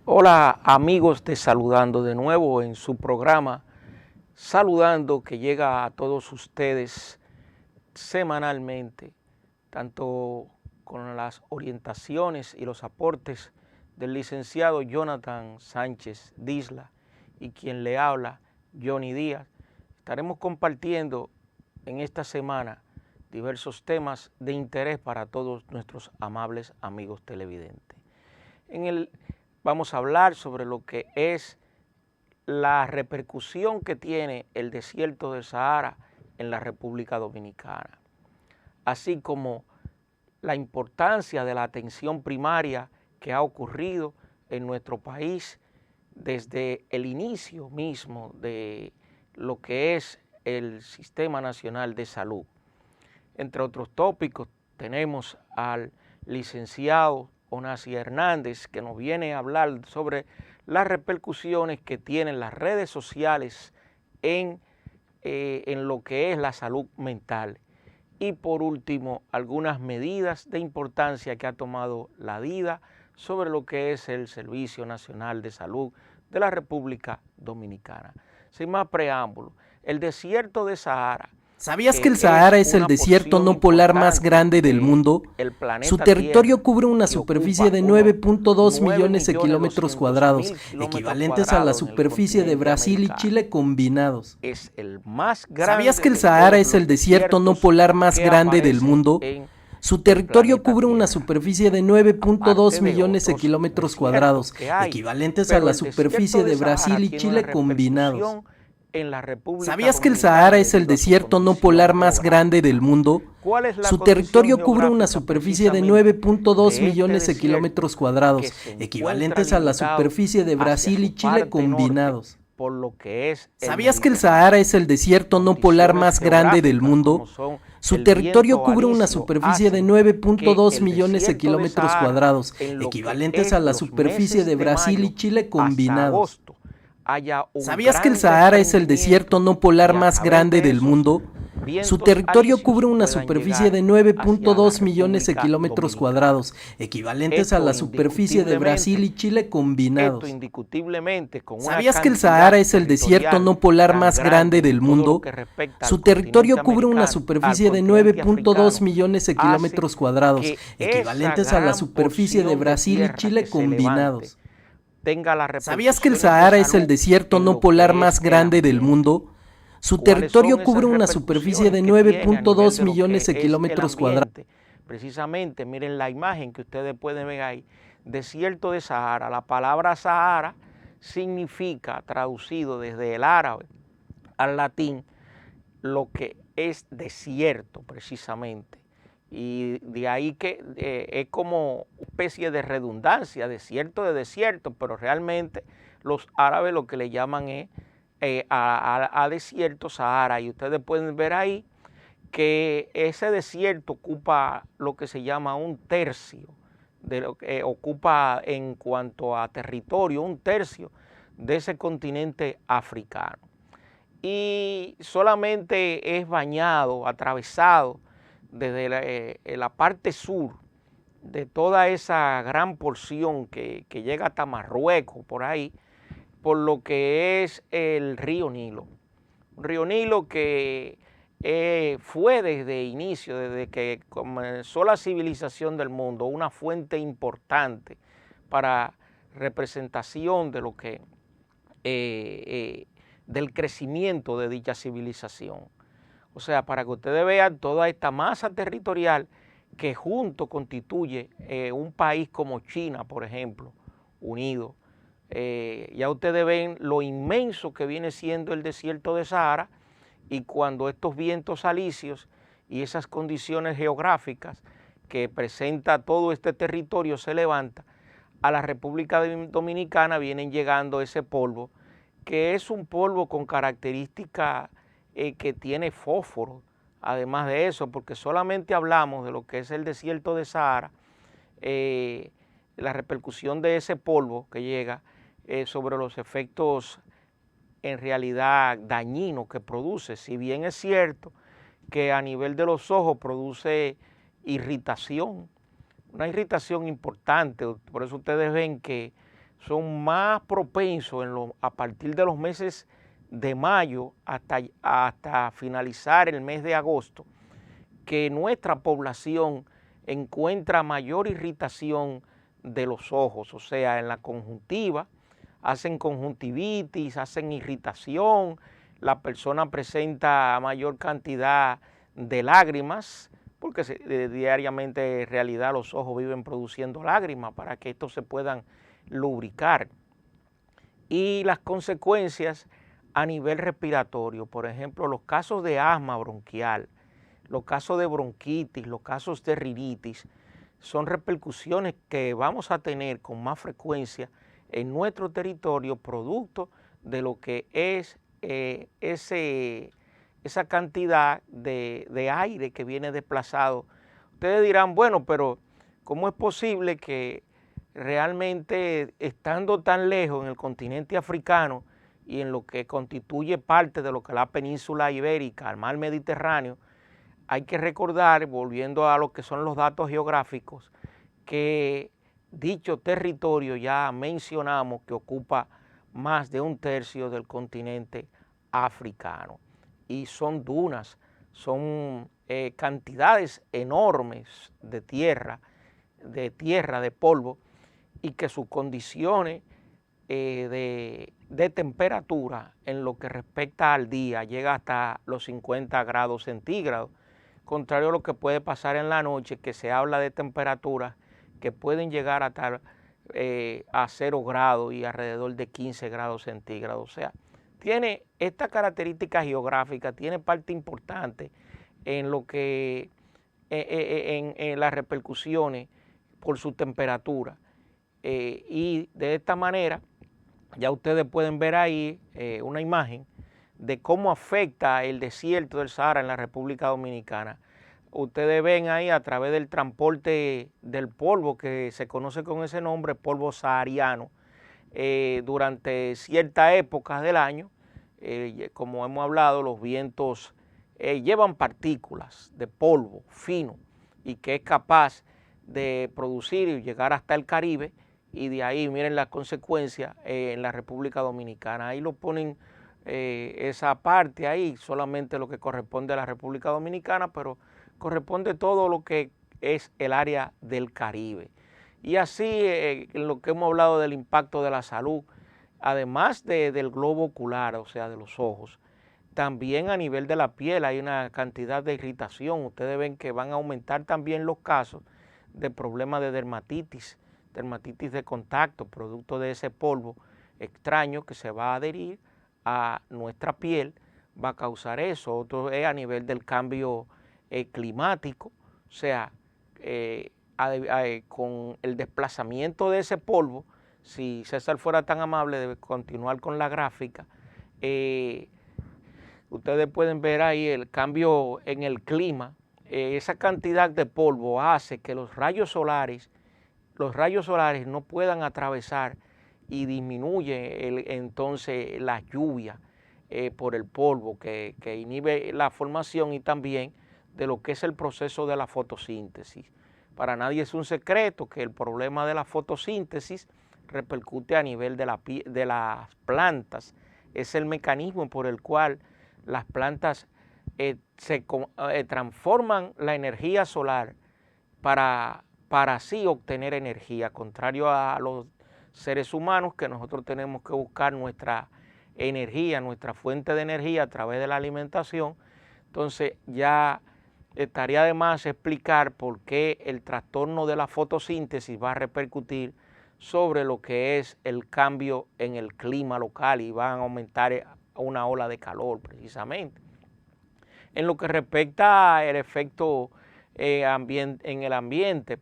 Hola amigos de Saludando de nuevo en su programa Saludando, que llega a todos ustedes semanalmente, tanto con las orientaciones y los aportes del licenciado Jonathan Sánchez Disla y quien le habla, Johnny Díaz. Estaremos compartiendo en esta semana diversos temas de interés para todos nuestros amables amigos televidentes. Vamos a hablar sobre lo que es la repercusión que tiene el desierto del Sahara en la República Dominicana, así como la importancia de la atención primaria que ha ocurrido en nuestro país desde el inicio mismo de lo que es el Sistema Nacional de Salud. Entre otros tópicos tenemos al licenciado Onasi Hernández, que nos viene a hablar sobre las repercusiones que tienen las redes sociales en lo que es la salud mental. Y por último, algunas medidas de importancia que ha tomado la DIDA sobre lo que es el Servicio Nacional de Salud de la República Dominicana. Sin más preámbulo, el desierto de Sahara. ¿Sabías que el Sahara es el desierto no polar más grande del mundo? Su territorio cubre una superficie de 9.2 millones de kilómetros cuadrados, equivalentes a la superficie de Brasil y Chile combinados. ¿Sabías que el Sahara es el desierto no polar más grande del mundo? Su territorio cubre una superficie de 9.2 millones de kilómetros cuadrados, equivalentes a la superficie de Brasil y Chile combinados. ¿Sabías que el Sahara es el desierto no polar más grande del mundo? Su territorio cubre una superficie de 9.2 millones de kilómetros cuadrados, equivalentes a la superficie de Brasil y Chile combinados. ¿Sabías que el Sahara es el desierto no polar más grande del mundo? Su territorio cubre una superficie de 9.2 millones de kilómetros cuadrados, equivalentes a la superficie de Brasil y Chile combinados. ¿Sabías que el Sahara es el desierto no polar más grande del mundo? Su territorio cubre una superficie de 9.2 millones de kilómetros cuadrados, equivalentes a la superficie de Brasil y Chile combinados. ¿Sabías que el Sahara es el desierto no polar más grande del mundo? Su territorio cubre una superficie de 9.2 millones de kilómetros cuadrados, equivalentes a la superficie de Brasil y Chile combinados. ¿Sabías que el Sahara es el desierto no polar más grande del mundo? Su territorio cubre una superficie de 9.2 millones de kilómetros cuadrados. Precisamente, miren la imagen que ustedes pueden ver ahí, desierto de Sahara. La palabra Sahara significa, traducido desde el árabe al latín, lo que es desierto precisamente. Y de ahí que es como especie de redundancia, desierto de desierto, pero realmente los árabes lo que le llaman es a desierto Sahara. Y ustedes pueden ver ahí que ese desierto ocupa lo que se llama un tercio, de lo que ocupa en cuanto a territorio, un tercio de ese continente africano. Y solamente es bañado, atravesado desde la parte sur de toda esa gran porción que llega hasta Marruecos, por ahí, por lo que es el río Nilo. Un río Nilo que fue desde inicio, desde que comenzó la civilización del mundo, una fuente importante para representación de lo que del crecimiento de dicha civilización. O sea, para que ustedes vean toda esta masa territorial que junto constituye un país como China, por ejemplo, unido. Ya ustedes ven lo inmenso que viene siendo el desierto de Sahara, y cuando estos vientos alisios y esas condiciones geográficas que presenta todo este territorio se levanta, a la República Dominicana vienen llegando ese polvo, que es un polvo con características que tiene fósforo. Además de eso, porque solamente hablamos de lo que es el desierto de Sahara, la repercusión de ese polvo que llega sobre los efectos en realidad dañinos que produce. Si bien es cierto que a nivel de los ojos produce irritación, una irritación importante, por eso ustedes ven que son más propensos a partir de los meses de mayo hasta finalizar el mes de agosto, que nuestra población encuentra mayor irritación de los ojos, o sea, en la conjuntiva, hacen conjuntivitis, hacen irritación, la persona presenta mayor cantidad de lágrimas, porque diariamente en realidad los ojos viven produciendo lágrimas para que estos se puedan lubricar. Y las consecuencias a nivel respiratorio, por ejemplo, los casos de asma bronquial, los casos de bronquitis, los casos de rinitis, son repercusiones que vamos a tener con más frecuencia en nuestro territorio producto de lo que es esa cantidad de aire que viene desplazado. Ustedes dirán, bueno, pero ¿cómo es posible que realmente estando tan lejos en el continente africano y en lo que constituye parte de lo que es la península ibérica, el mar Mediterráneo, hay que recordar, volviendo a lo que son los datos geográficos, que dicho territorio ya mencionamos que ocupa más de 1/3 del continente africano y son dunas, son cantidades enormes de tierra, de polvo, y que sus condiciones de temperatura en lo que respecta al día llega hasta los 50 grados centígrados, contrario a lo que puede pasar en la noche, que se habla de temperaturas que pueden llegar a 0 grados y alrededor de 15 grados centígrados. O sea, tiene esta característica geográfica, tiene parte importante en lo que en las repercusiones por su temperatura. Y de esta manera ya ustedes pueden ver ahí una imagen de cómo afecta el desierto del Sahara en la República Dominicana. Ustedes ven ahí a través del transporte del polvo que se conoce con ese nombre, polvo sahariano, durante ciertas épocas del año, como hemos hablado, los vientos llevan partículas de polvo fino y que es capaz de producir y llegar hasta el Caribe, y de ahí miren las consecuencias en la República Dominicana. Ahí lo ponen esa parte ahí, solamente lo que corresponde a la República Dominicana, pero corresponde todo lo que es el área del Caribe. Y así en lo que hemos hablado del impacto de la salud, además del globo ocular, o sea, de los ojos, también a nivel de la piel hay una cantidad de irritación. Ustedes ven que van a aumentar también los casos de problemas de dermatitis de contacto, producto de ese polvo extraño que se va a adherir a nuestra piel, va a causar eso. Otro es a nivel del cambio climático, o sea, con el desplazamiento de ese polvo, si César fuera tan amable de continuar con la gráfica, ustedes pueden ver ahí el cambio en el clima. Esa cantidad de polvo hace que los rayos solares no puedan atravesar y disminuye entonces la lluvia por el polvo que inhibe la formación y también de lo que es el proceso de la fotosíntesis. Para nadie es un secreto que el problema de la fotosíntesis repercute a nivel de las plantas. Es el mecanismo por el cual las plantas transforman la energía solar para así obtener energía, contrario a los seres humanos, que nosotros tenemos que buscar nuestra energía, nuestra fuente de energía a través de la alimentación. Entonces ya estaría de más explicar por qué el trastorno de la fotosíntesis va a repercutir sobre lo que es el cambio en el clima local y van a aumentar una ola de calor precisamente. En lo que respecta al efecto en el ambiente,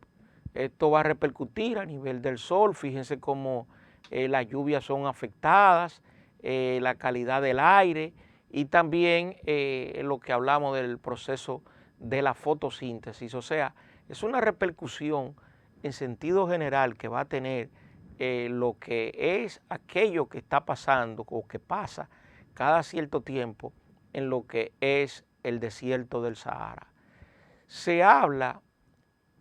esto va a repercutir a nivel del sol. Fíjense cómo las lluvias son afectadas, la calidad del aire y también lo que hablamos del proceso de la fotosíntesis. O sea, es una repercusión en sentido general que va a tener lo que es aquello que está pasando o que pasa cada cierto tiempo en lo que es el desierto del Sahara. Se habla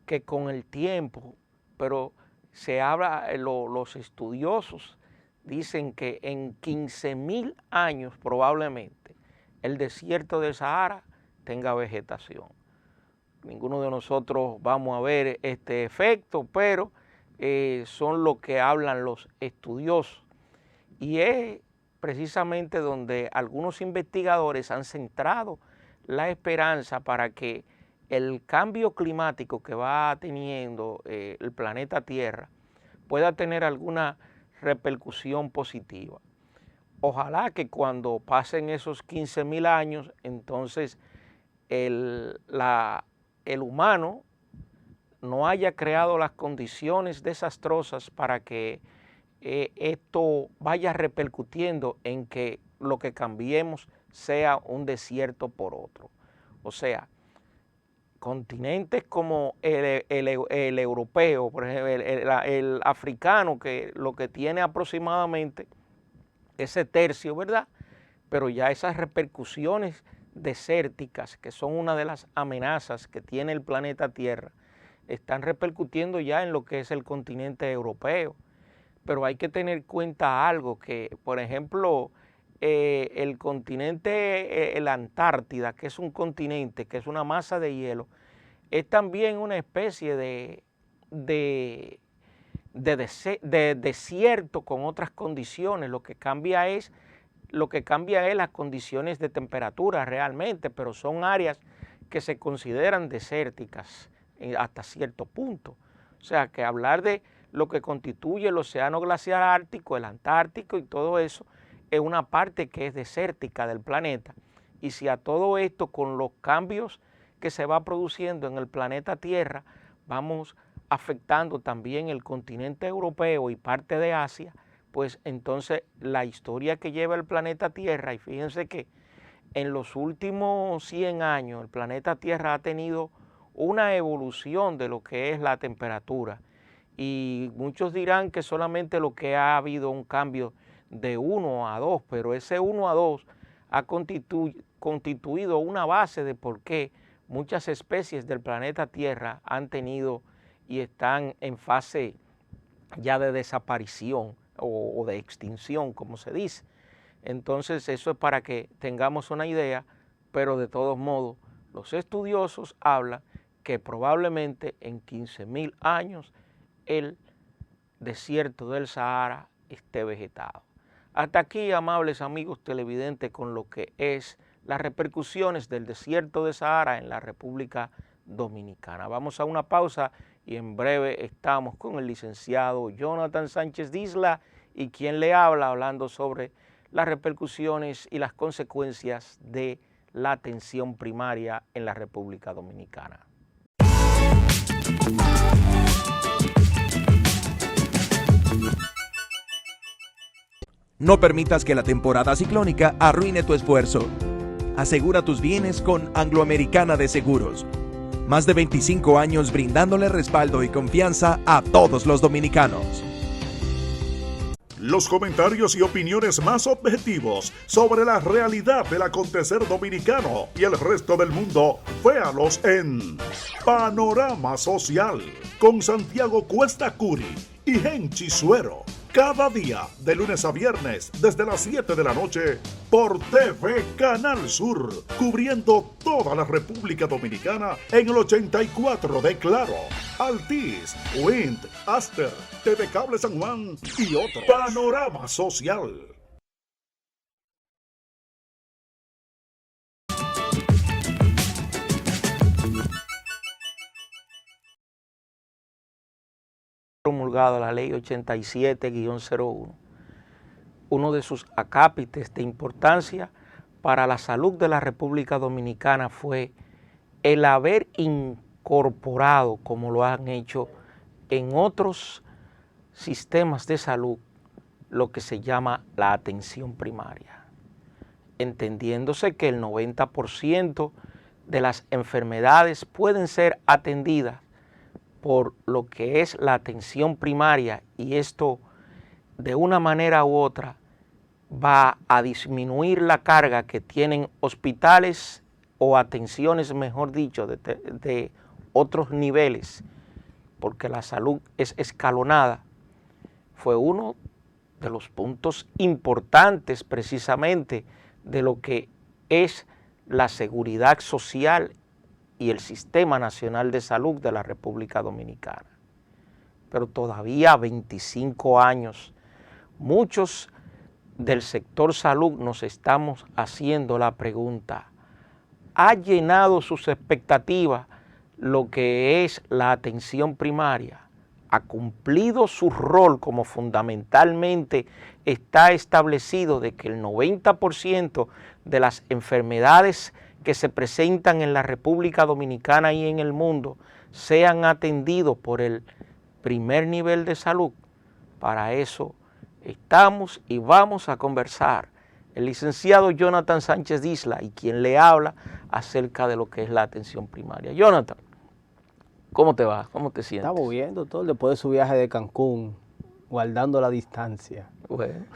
que con el tiempo, pero se habla, los estudiosos dicen que en 15.000 años probablemente el desierto del Sahara tenga vegetación. Ninguno de nosotros vamos a ver este efecto, pero son lo que hablan los estudiosos. Y es precisamente donde algunos investigadores han centrado la esperanza para que el cambio climático que va teniendo el planeta Tierra pueda tener alguna repercusión positiva. Ojalá que cuando pasen esos 15.000 años, entonces el humano no haya creado las condiciones desastrosas para que esto vaya repercutiendo en que lo que cambiemos sea un desierto por otro. O sea, continentes como el europeo, por ejemplo, el africano, que lo que tiene aproximadamente ese tercio, ¿verdad? Pero ya esas repercusiones desérticas, que son una de las amenazas que tiene el planeta Tierra, están repercutiendo ya en lo que es el continente europeo. Pero hay que tener en cuenta algo, que por ejemplo el continente, la Antártida, que es un continente, que es una masa de hielo, es también una especie de desierto con otras condiciones. Lo que cambia es las condiciones de temperatura realmente, pero son áreas que se consideran desérticas hasta cierto punto. O sea, que hablar de lo que constituye el océano glaciar ártico, el Antártico y todo eso, es una parte que es desértica del planeta. Y si a todo esto, con los cambios que se va produciendo en el planeta Tierra, vamos afectando también el continente europeo y parte de Asia, pues entonces la historia que lleva el planeta Tierra, y fíjense que en los últimos 100 años el planeta Tierra ha tenido una evolución de lo que es la temperatura, y muchos dirán que solamente lo que ha habido un cambio de 1 a 2, pero ese 1 a 2 ha constituido una base de por qué muchas especies del planeta Tierra han tenido y están en fase ya de desaparición o de extinción, como se dice. Entonces eso es para que tengamos una idea, pero de todos modos los estudiosos hablan que probablemente en 15.000 años el desierto del Sahara esté vegetado. Hasta aquí, amables amigos televidentes, con lo que es las repercusiones del desierto del Sahara en la República Dominicana. Vamos a una pausa y en breve estamos con el licenciado Jonathan Sánchez Disla y quien le habla, hablando sobre las repercusiones y las consecuencias de la atención primaria en la República Dominicana. No permitas que la temporada ciclónica arruine tu esfuerzo. Asegura tus bienes con Angloamericana de Seguros. Más de 25 años brindándole respaldo y confianza a todos los dominicanos. Los comentarios y opiniones más objetivos sobre la realidad del acontecer dominicano y el resto del mundo, véalos en Panorama Social con Santiago Cuesta Curi y Henchi Suero. Cada día, de lunes a viernes, desde las 7 de la noche, por TV Canal Sur, cubriendo toda la República Dominicana en el 84 de Claro, Altiz, Wind, Aster, TV Cable San Juan y otros. Panorama Social. Promulgado la ley 87-01, uno de sus acápites de importancia para la salud de la República Dominicana fue el haber incorporado, como lo han hecho en otros sistemas de salud, lo que se llama la atención primaria, entendiéndose que el 90% de las enfermedades pueden ser atendidas por lo que es la atención primaria, y esto de una manera u otra va a disminuir la carga que tienen hospitales o atenciones, mejor dicho, de otros niveles, porque la salud es escalonada, fue uno de los puntos importantes precisamente de lo que es la seguridad social y el Sistema Nacional de Salud de la República Dominicana. Pero todavía 25 años, muchos del sector salud nos estamos haciendo la pregunta, ¿ha llenado sus expectativas lo que es la atención primaria? ¿Ha cumplido su rol como fundamentalmente está establecido de que el 90% de las enfermedades que se presentan en la República Dominicana y en el mundo sean atendidos por el primer nivel de salud? Para eso estamos y vamos a conversar el licenciado Jonathan Sánchez Disla y quien le habla acerca de lo que es la atención primaria. Jonathan, ¿cómo te va? ¿Cómo te sientes? Estamos viendo todo después de su viaje de Cancún, guardando la distancia. Bueno,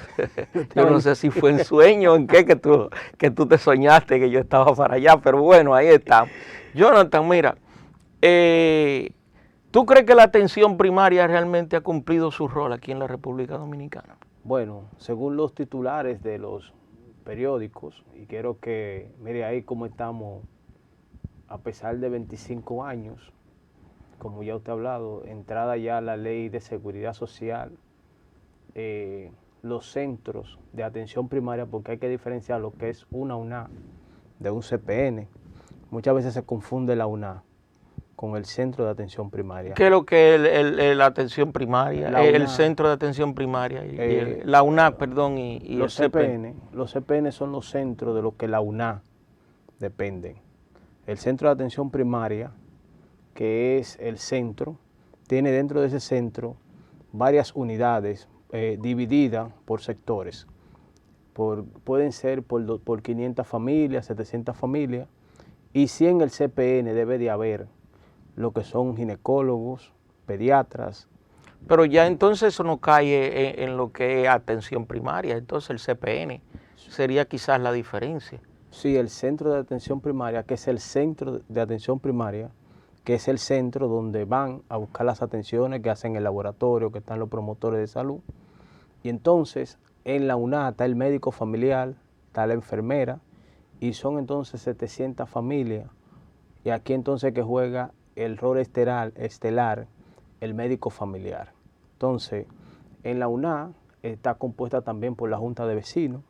yo no sé si fue en sueño o en qué que tú te soñaste que yo estaba para allá, pero bueno, ahí estamos. Jonathan, mira, ¿tú crees que la atención primaria realmente ha cumplido su rol aquí en la República Dominicana? Bueno, según los titulares de los periódicos, y quiero que mire ahí cómo estamos, a pesar de 25 años, como ya usted ha hablado, entrada ya la ley de seguridad social, los centros de atención primaria, porque hay que diferenciar lo que es una UNA de un CPN. Muchas veces se confunde la UNA con el centro de atención primaria. ¿Qué es lo que es la atención primaria? El centro de atención primaria, la UNA, perdón, y los el CPN. Los CPN son los centros de los que la UNA dependen. El centro de atención primaria, que es el centro, tiene dentro de ese centro varias unidades divididas por sectores. Pueden ser por 500 familias, 700 familias, y si en el CPN debe de haber lo que son ginecólogos, pediatras. Pero ya entonces eso no cae en lo que es atención primaria, entonces el CPN sería quizás la diferencia. Sí, el centro de atención primaria, que es el centro de atención primaria, que es el centro donde van a buscar las atenciones que hacen el laboratorio, que están los promotores de salud. Y entonces en la UNA está el médico familiar, está la enfermera, y son entonces 700 familias. Y aquí entonces que juega el rol estelar, el médico familiar. Entonces, en la UNA está compuesta también por la Junta de Vecinos.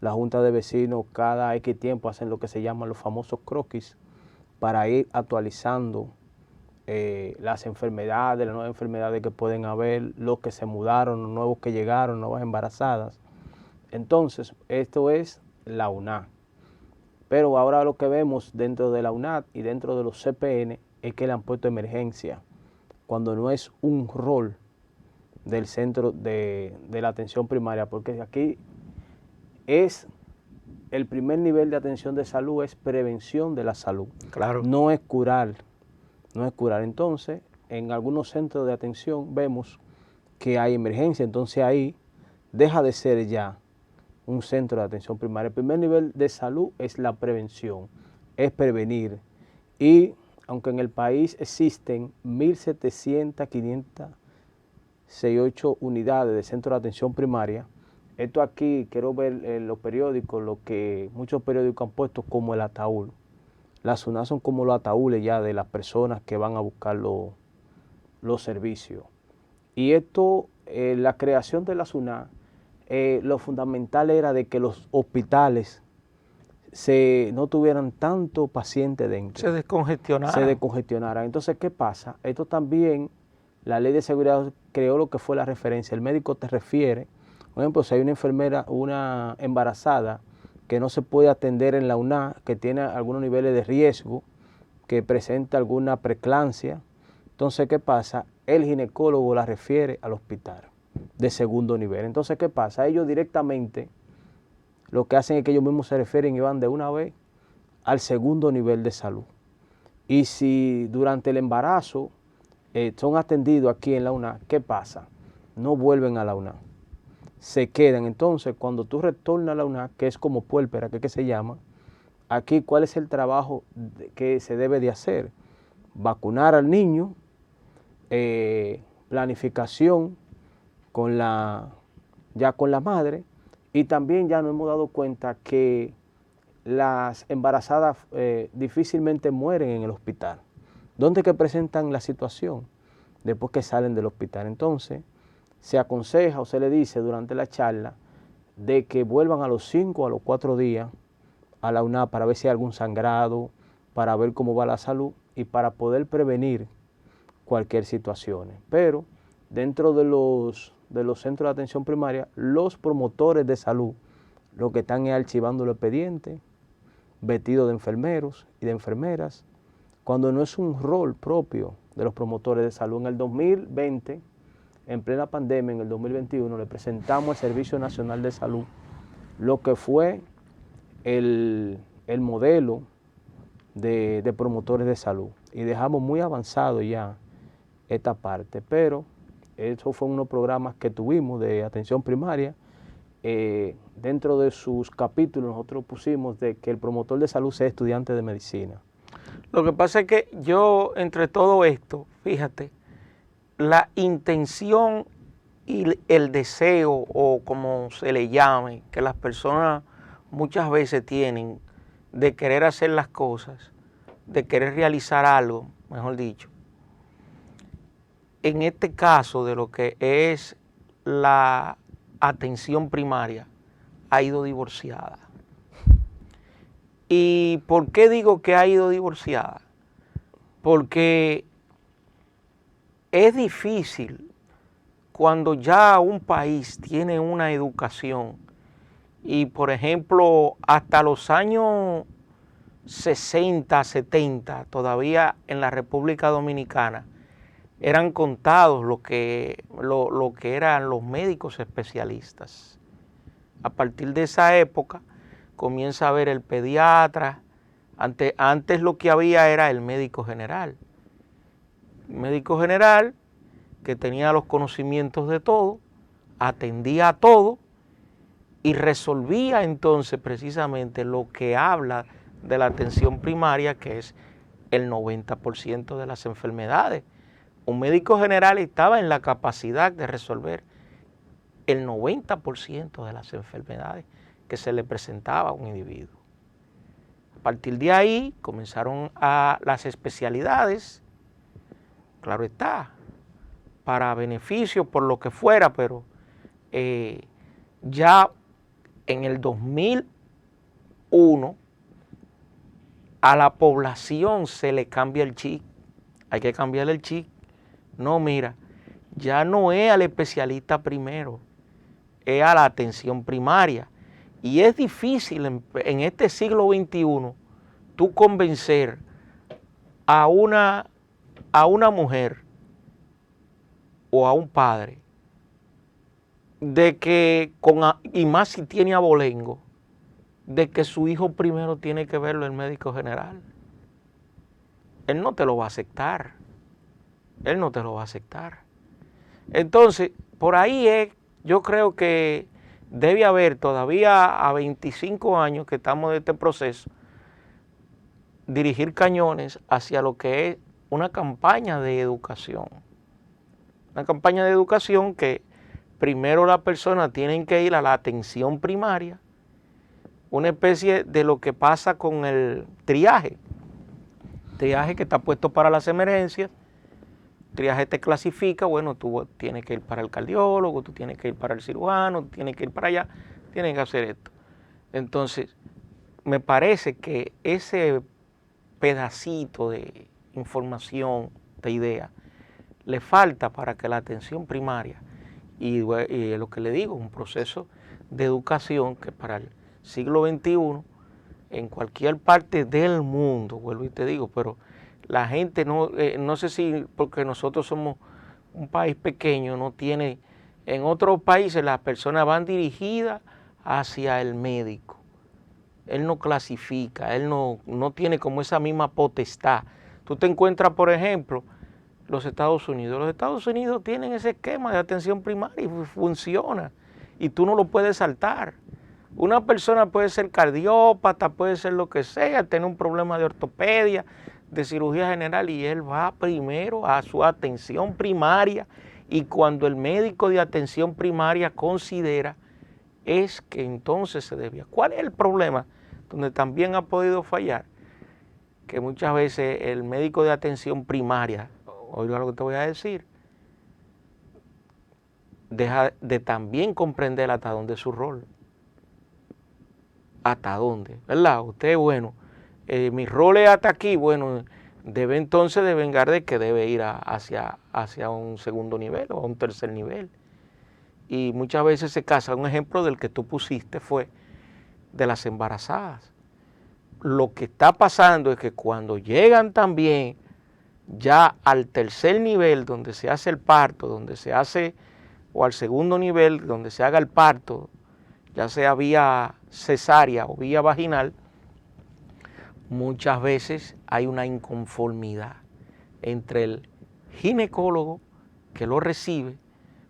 La Junta de Vecinos cada X tiempo hacen lo que se llaman los famosos croquis para ir actualizando las enfermedades, las nuevas enfermedades que pueden haber, los que se mudaron, los nuevos que llegaron, nuevas embarazadas. Entonces, esto es la UNA. Pero ahora lo que vemos dentro de la UNAD y dentro de los CPN es que le han puesto emergencia, cuando no es un rol del centro de la atención primaria, porque aquí es el primer nivel de atención de salud, es prevención de la salud. Claro. No es curar, no es curar. Entonces, en algunos centros de atención vemos que hay emergencia, entonces ahí deja de ser ya un centro de atención primaria. El primer nivel de salud es la prevención, es prevenir. Y aunque en el país existen 1.700, 568 unidades de centro de atención primaria, esto aquí quiero ver en los periódicos, lo que muchos periódicos han puesto como el ataúd. Las UNA son como los ataúdes ya de las personas que van a buscar los servicios. Y esto, la creación de las UNA, lo fundamental era de que los hospitales no tuvieran tanto paciente dentro. Se descongestionaran. Entonces, ¿qué pasa? Esto también, la ley de seguridad creó lo que fue la referencia. El médico te refiere, por ejemplo, si hay una enfermera, una embarazada que no se puede atender en la UNA, que tiene algunos niveles de riesgo, que presenta alguna preeclampsia, entonces, ¿qué pasa? El ginecólogo la refiere al hospital de segundo nivel. Entonces, ¿qué pasa? Ellos directamente lo que hacen es que ellos mismos se refieren y van de una vez al segundo nivel de salud. Y si durante el embarazo son atendidos aquí en la UNA, ¿qué pasa? No vuelven a la UNA, se quedan. Entonces, cuando tú retornas a la UNA, que es como puérpera, que se llama, aquí, ¿cuál es el trabajo que se debe de hacer? Vacunar al niño planificación ya con la madre, y también ya nos hemos dado cuenta que las embarazadas difícilmente mueren en el hospital. ¿Dónde que presentan la situación? Después que salen del hospital. Entonces, se aconseja o se le dice durante la charla de que vuelvan a los 5 o a los 4 días a la UNA para ver si hay algún sangrado, para ver cómo va la salud y para poder prevenir cualquier situación. Pero dentro de los centros de atención primaria, los promotores de salud lo que están es archivando el expediente, vestidos de enfermeros y de enfermeras, cuando no es un rol propio de los promotores de salud. En el 2020, en plena pandemia, en el 2021, le presentamos al Servicio Nacional de Salud lo que fue el modelo de promotores de salud, y dejamos muy avanzado ya esta parte, pero eso fue unos programas que tuvimos de atención primaria. Dentro de sus capítulos nosotros pusimos de que el promotor de salud sea estudiante de medicina. Lo que pasa es que yo, entre todo esto, fíjate, la intención y el deseo, o como se le llame, que las personas muchas veces tienen de querer hacer las cosas, de querer realizar algo, mejor dicho. En este caso de lo que es la atención primaria, ha ido divorciada. ¿Y por qué digo que ha ido divorciada? Porque es difícil cuando ya un país tiene una educación y, por ejemplo, hasta los años 60, 70, todavía en la República Dominicana, eran contados lo que eran los médicos especialistas. A partir de esa época comienza a haber el pediatra. Antes lo que había era el médico general. El médico general que tenía los conocimientos de todo, atendía a todo y resolvía entonces precisamente lo que habla de la atención primaria, que es el 90% de las enfermedades. Un médico general estaba en la capacidad de resolver el 90% de las enfermedades que se le presentaba a un individuo. A partir de ahí comenzaron las especialidades, claro está, para beneficio, por lo que fuera, pero ya en el 2001 a la población se le cambia el chip. Hay que cambiarle el chip. No, mira, ya no es al especialista primero, es a la atención primaria. Y es difícil en este siglo XXI tú convencer a una mujer o a un padre de que, y más si tiene abolengo, de que su hijo primero tiene que verlo el médico general. Él no te lo va a aceptar. Él no te lo va a aceptar. Entonces, por ahí yo creo que debe haber todavía a 25 años que estamos de este proceso, dirigir cañones hacia lo que es una campaña de educación. Una campaña de educación que primero las personas tienen que ir a la atención primaria, una especie de lo que pasa con el triaje que está puesto para las emergencias. El triaje te clasifica, bueno, tú tienes que ir para el cardiólogo, tú tienes que ir para el cirujano, tú tienes que ir para allá, tienes que hacer esto. Entonces, me parece que ese pedacito de información, de idea, le falta para que la atención primaria, y lo que le digo, un proceso de educación que para el siglo XXI, en cualquier parte del mundo, vuelvo y te digo, pero la gente no sé si porque nosotros somos un país pequeño, no tiene, en otros países las personas van dirigidas hacia el médico. Él no clasifica, él no tiene como esa misma potestad. Tú te encuentras, por ejemplo, los Estados Unidos. Los Estados Unidos tienen ese esquema de atención primaria y funciona. Y tú no lo puedes saltar. Una persona puede ser cardiópata, puede ser lo que sea, tener un problema de ortopedia, de cirugía general y él va primero a su atención primaria, y cuando el médico de atención primaria considera, es que entonces se debía. ¿Cuál es el problema? Donde también ha podido fallar, que muchas veces el médico de atención primaria, oiga lo que te voy a decir, deja de también comprender hasta dónde es su rol. Hasta dónde, ¿verdad? Usted, bueno, mi rol es hasta aquí, bueno, debe entonces de vengar de que debe ir hacia un segundo nivel o a un tercer nivel. Y muchas veces se casa. Un ejemplo del que tú pusiste fue de las embarazadas. Lo que está pasando es que cuando llegan también ya al tercer nivel donde se hace el parto, donde se hace, o al segundo nivel donde se haga el parto, ya sea vía cesárea o vía vaginal, muchas veces hay una inconformidad entre el ginecólogo que lo recibe,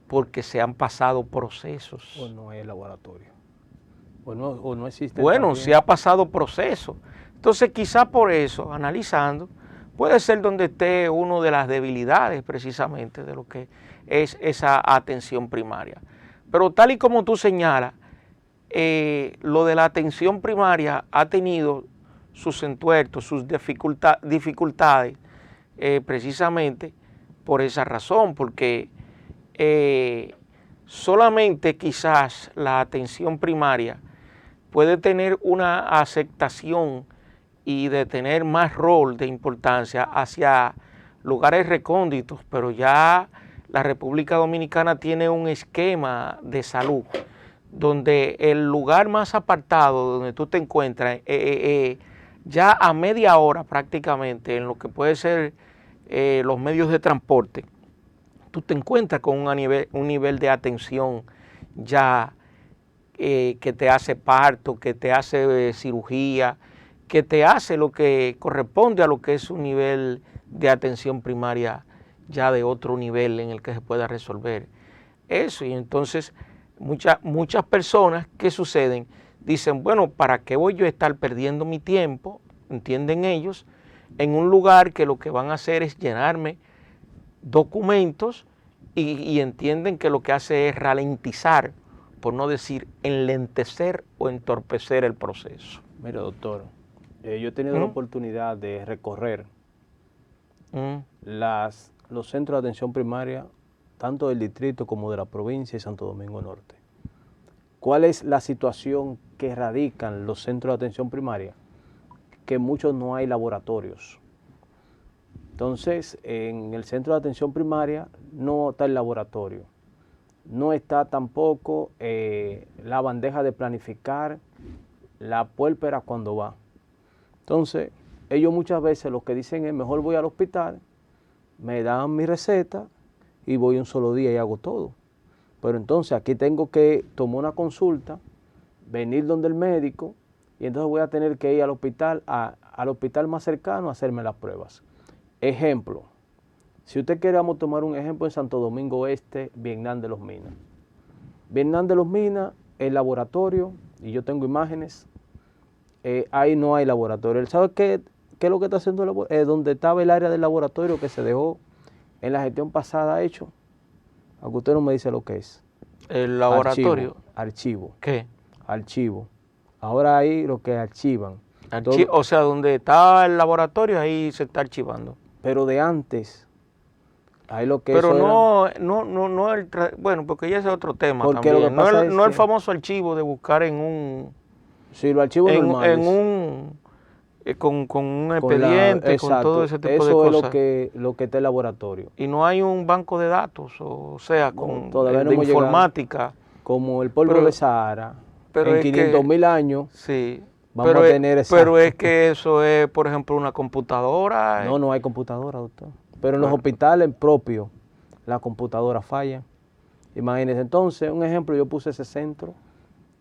porque se han pasado procesos. O no hay laboratorio. O no existe. Bueno, se ha pasado proceso. Entonces, quizá por eso, analizando, puede ser donde esté una de las debilidades precisamente de lo que es esa atención primaria. Pero tal y como tú señalas, lo de la atención primaria ha tenido sus entuertos, sus dificultades, precisamente por esa razón, porque solamente quizás la atención primaria puede tener una aceptación y de tener más rol de importancia hacia lugares recónditos, pero ya la República Dominicana tiene un esquema de salud donde el lugar más apartado donde tú te encuentras, ya a media hora prácticamente, en lo que puede ser los medios de transporte, tú te encuentras con un nivel de atención ya que te hace parto, que te hace cirugía, que te hace lo que corresponde a lo que es un nivel de atención primaria ya de otro nivel en el que se pueda resolver eso. Y entonces muchas personas, ¿qué suceden? Dicen, bueno, ¿para qué voy yo a estar perdiendo mi tiempo? Entienden ellos, en un lugar que lo que van a hacer es llenarme documentos y entienden que lo que hace es ralentizar, por no decir enlentecer o entorpecer el proceso. Mira, doctor, yo he tenido la oportunidad de recorrer los centros de atención primaria, tanto del distrito como de la provincia de Santo Domingo Norte. ¿Cuál es la situación que radican los centros de atención primaria? Que muchos no hay laboratorios. Entonces, en el centro de atención primaria no está el laboratorio. No está tampoco la bandeja de planificar la pólvora cuando va. Entonces, ellos muchas veces lo que dicen es, mejor voy al hospital, me dan mi receta y voy un solo día y hago todo. Pero entonces aquí tengo que tomar una consulta, venir donde el médico, y entonces voy a tener que ir al hospital más cercano a hacerme las pruebas. Ejemplo, si usted queramos tomar un ejemplo en Santo Domingo Este, Vietnam de los Minas. Vietnam de los Minas, el laboratorio, y yo tengo imágenes, ahí no hay laboratorio. ¿Sabe qué es lo que está haciendo el laboratorio? Donde estaba el área del laboratorio que se dejó en la gestión pasada hecho, aunque usted no me dice lo que es. ¿El laboratorio? Archivo. ¿Qué? Archivo. Ahora ahí lo que archivan. O sea, donde está el laboratorio, ahí se está archivando. Pero de antes, ahí lo que pero bueno, porque ya ese es otro tema porque también. No el famoso archivo de buscar en un... Sí, los archivos normales. Con un expediente, con todo ese tipo de cosas. Eso es lo que está el laboratorio. Y no hay un banco de datos, o sea, con de informática. Como el polvo de Sahara, pero en 500.000 años, sí, vamos a tener esa. Pero es que eso es, por ejemplo, una computadora. No hay computadora, doctor. Pero en los hospitales propios, la computadora falla. Imagínense, entonces, un ejemplo, yo puse ese centro,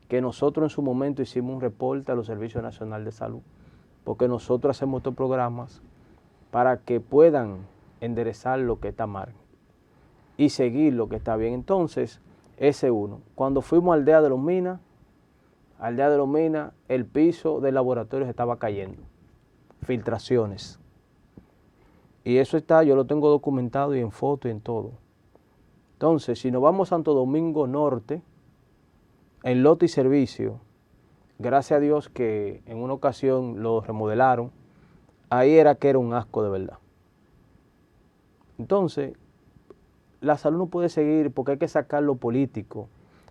que nosotros en su momento hicimos un reporte a los Servicios Nacionales de Salud, porque nosotros hacemos estos programas para que puedan enderezar lo que está mal y seguir lo que está bien. Entonces, ese uno. Cuando fuimos a Aldea de los Minas, el piso del laboratorio se estaba cayendo. Filtraciones. Y eso está, yo lo tengo documentado y en foto y en todo. Entonces, si nos vamos a Santo Domingo Norte, en lote y servicio, gracias a Dios que en una ocasión lo remodelaron, ahí era que era un asco de verdad. Entonces, la salud no puede seguir porque hay que sacar lo político.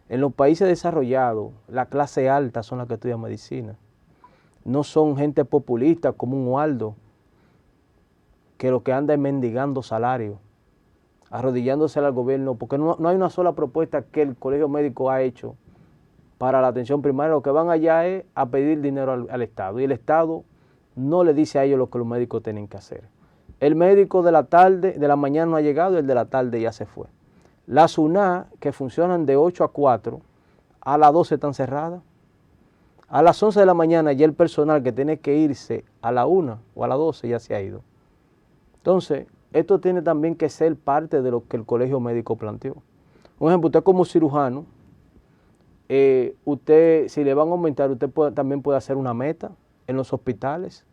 En los países desarrollados, la clase alta son las que estudian medicina. No son gente populista como un Waldo, que lo que anda es mendigando salario, arrodillándose al gobierno, porque no hay una sola propuesta que el colegio médico ha hecho para la atención primaria. Lo que van allá es a pedir dinero al Estado, y el Estado no le dice a ellos lo que los médicos tienen que hacer. El médico de la tarde, de la mañana no ha llegado, y el de la tarde ya se fue. Las SUNAT, que funcionan de 8 a 4, a las 12 están cerradas. A las 11 de la mañana ya el personal que tiene que irse a la 1 o a las 12 ya se ha ido. Entonces, esto tiene también que ser parte de lo que el colegio médico planteó. Un ejemplo, usted como cirujano, usted, si le van a aumentar, usted también puede hacer una meta en los hospitales,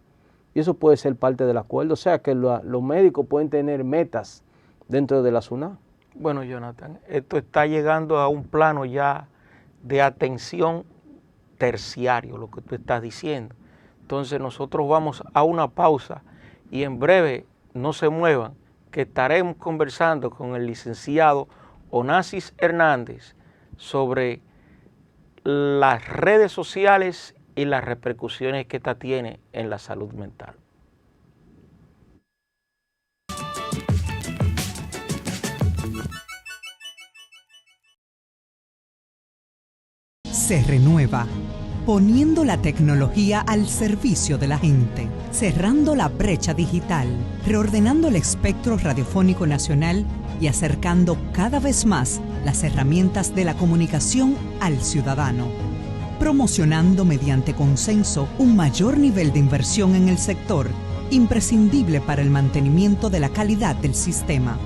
y eso puede ser parte del acuerdo. O sea que los médicos pueden tener metas dentro de la SUNAT. Bueno, Jonathan, esto está llegando a un plano ya de atención terciario, lo que tú estás diciendo. Entonces nosotros vamos a una pausa y en breve no se muevan, que estaremos conversando con el licenciado Onassis Hernández sobre las redes sociales y las repercusiones que esta tiene en la salud mental. Se renueva, poniendo la tecnología al servicio de la gente, cerrando la brecha digital, reordenando el espectro radiofónico nacional y acercando cada vez más las herramientas de la comunicación al ciudadano, promocionando mediante consenso un mayor nivel de inversión en el sector, imprescindible para el mantenimiento de la calidad del sistema.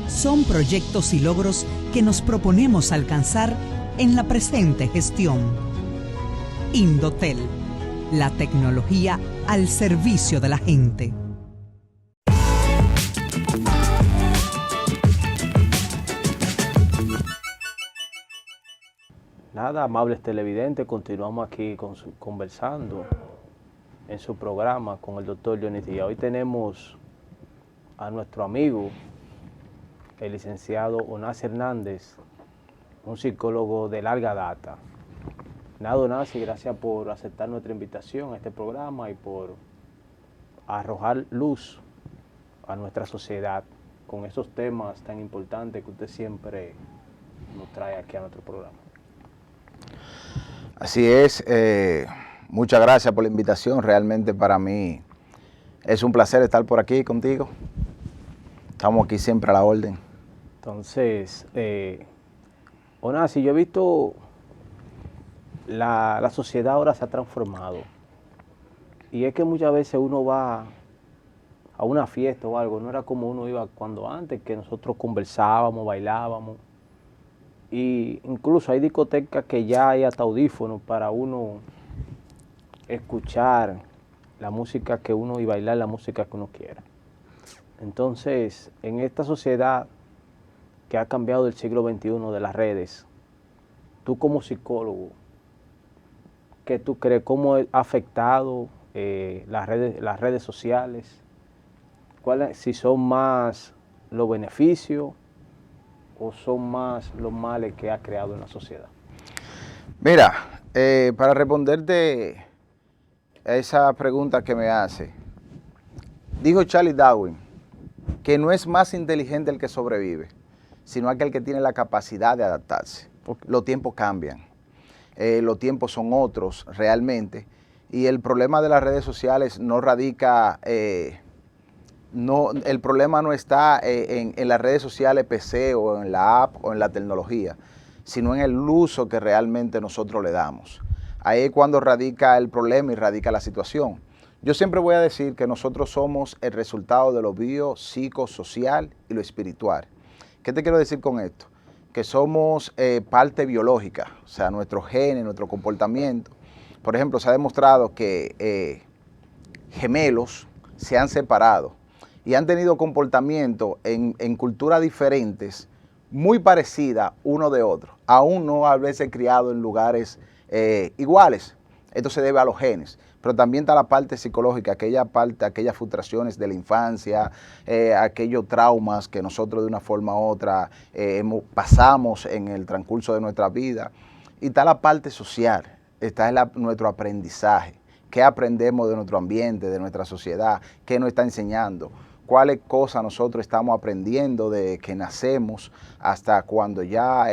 Son proyectos y logros que nos proponemos alcanzar en la presente gestión. Indotel, la tecnología al servicio de la gente. Nada, amables televidentes, continuamos aquí conversando en su programa con el doctor Johnny Díaz. Hoy tenemos a nuestro amigo, el licenciado Onassis Hernández, un psicólogo de larga data. Nada, Onassis, gracias por aceptar nuestra invitación a este programa y por arrojar luz a nuestra sociedad con esos temas tan importantes que usted siempre nos trae aquí a nuestro programa. Así es, muchas gracias por la invitación. Realmente para mí es un placer estar por aquí contigo. Estamos aquí siempre a la orden. Entonces, Onassis, yo he visto la sociedad ahora se ha transformado, y es que muchas veces uno va a una fiesta o algo, no era como uno iba cuando antes, que nosotros conversábamos, bailábamos, y incluso hay discotecas que ya hay hasta audífonos para uno escuchar la música que uno y bailar la música que uno quiera. Entonces, en esta sociedad que ha cambiado del siglo XXI de las redes, tú como psicólogo, ¿qué tú crees? ¿Cómo ha afectado las redes sociales? Si son más los beneficios o son más los males que ha creado en la sociedad? Mira, para responderte a esa pregunta que me hace, dijo Charles Darwin que no es más inteligente el que sobrevive, sino aquel que tiene la capacidad de adaptarse. Los tiempos cambian, los tiempos son otros realmente, y el problema de las redes sociales no radica, el problema no está en las redes sociales PC o en la app o en la tecnología, sino en el uso que realmente nosotros le damos. Ahí es cuando radica el problema y radica la situación. Yo siempre voy a decir que nosotros somos el resultado de lo biopsicosocial y lo espiritual. ¿Qué te quiero decir con esto? Que somos parte biológica, o sea, nuestros genes, nuestro comportamiento. Por ejemplo, se ha demostrado que gemelos se han separado y han tenido comportamientos en culturas diferentes, muy parecidas uno de otro, aún no haberse criado en lugares iguales. Esto se debe a los genes, pero también está la parte psicológica, aquellas frustraciones de la infancia, aquellos traumas que nosotros de una forma u otra pasamos en el transcurso de nuestra vida. Y está la parte social, está nuestro aprendizaje, qué aprendemos de nuestro ambiente, de nuestra sociedad, qué nos está enseñando, cuáles cosas nosotros estamos aprendiendo de que nacemos hasta cuando ya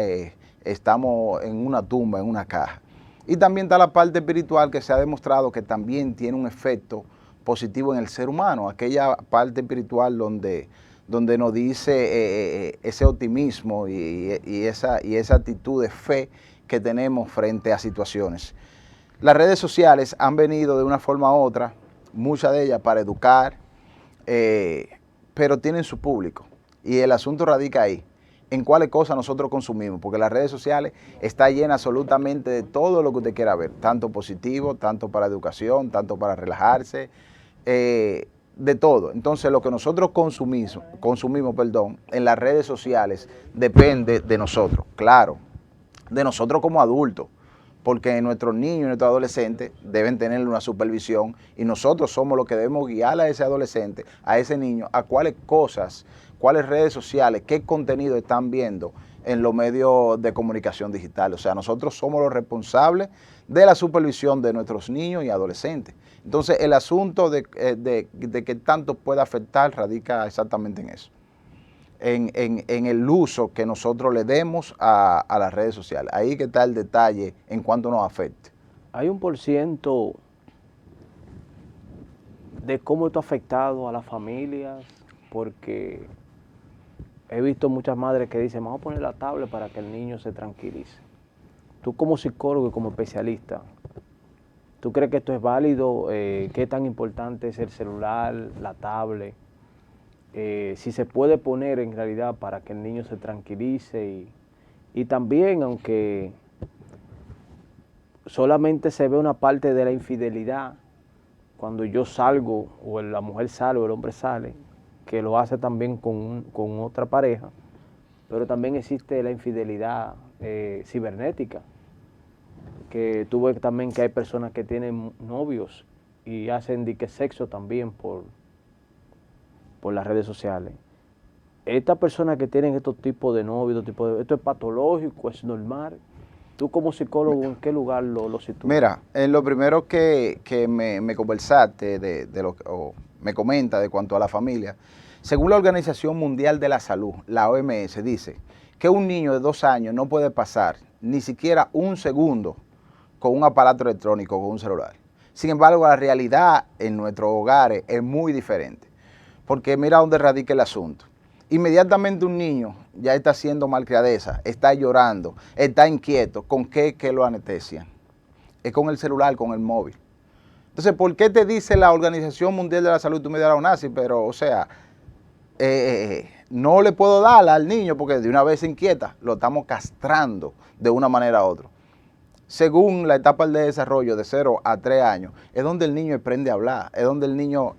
estamos en una tumba, en una caja. Y también está la parte espiritual, que se ha demostrado que también tiene un efecto positivo en el ser humano, aquella parte espiritual donde nos dice ese optimismo y esa actitud de fe que tenemos frente a situaciones. Las redes sociales han venido de una forma u otra, muchas de ellas para educar, pero tienen su público, y el asunto radica ahí, en cuáles cosas nosotros consumimos, porque las redes sociales está llena absolutamente de todo lo que usted quiera ver, tanto positivo, tanto para educación, tanto para relajarse, de todo. Entonces lo que nosotros consumimos en las redes sociales depende de nosotros, claro, de nosotros como adultos, porque nuestros niños y nuestros adolescentes deben tener una supervisión, y nosotros somos los que debemos guiar a ese adolescente, a ese niño, a cuáles cosas, cuáles redes sociales, qué contenido están viendo en los medios de comunicación digital. O sea, nosotros somos los responsables de la supervisión de nuestros niños y adolescentes. Entonces, el asunto de que tanto puede afectar radica exactamente en eso, en el uso que nosotros le demos a las redes sociales. Ahí que está el detalle en cuanto nos afecte. Hay un % de cómo esto ha afectado a las familias, porque he visto muchas madres que dicen, vamos a poner la tablet para que el niño se tranquilice. Tú como psicólogo y como especialista, ¿tú crees que esto es válido? ¿Qué tan importante es el celular, la tablet? Si se puede poner en realidad para que el niño se tranquilice, y también, aunque solamente se ve una parte de la infidelidad, cuando yo salgo, o la mujer sale, o el hombre sale, que lo hace también con otra pareja, pero también existe la infidelidad cibernética, que tú ves también que hay personas que tienen novios y hacen sexo también por las redes sociales. Estas personas que tienen estos tipos de novios, esto es patológico, es normal. Tú como psicólogo, ¿en qué lugar lo sitúas? Mira, en lo primero que me conversaste, o me comenta de cuanto a la familia, según la Organización Mundial de la Salud, la OMS, dice que un niño de 2 años no puede pasar ni siquiera un segundo con un aparato electrónico, con un celular. Sin embargo, la realidad en nuestros hogares es muy diferente, porque mira dónde radica el asunto. Inmediatamente un niño ya está haciendo malcriadeza, está llorando, está inquieto. ¿Con qué lo anestesian? Es con el celular, con el móvil. Entonces, ¿por qué te dice la Organización Mundial de la Salud? Tú me dirás, nazi, pero, o sea, no le puedo dar al niño porque de una vez se inquieta. Lo estamos castrando de una manera u otra. Según la etapa de desarrollo de 0 a 3 años, es donde el niño aprende a hablar, es donde el niño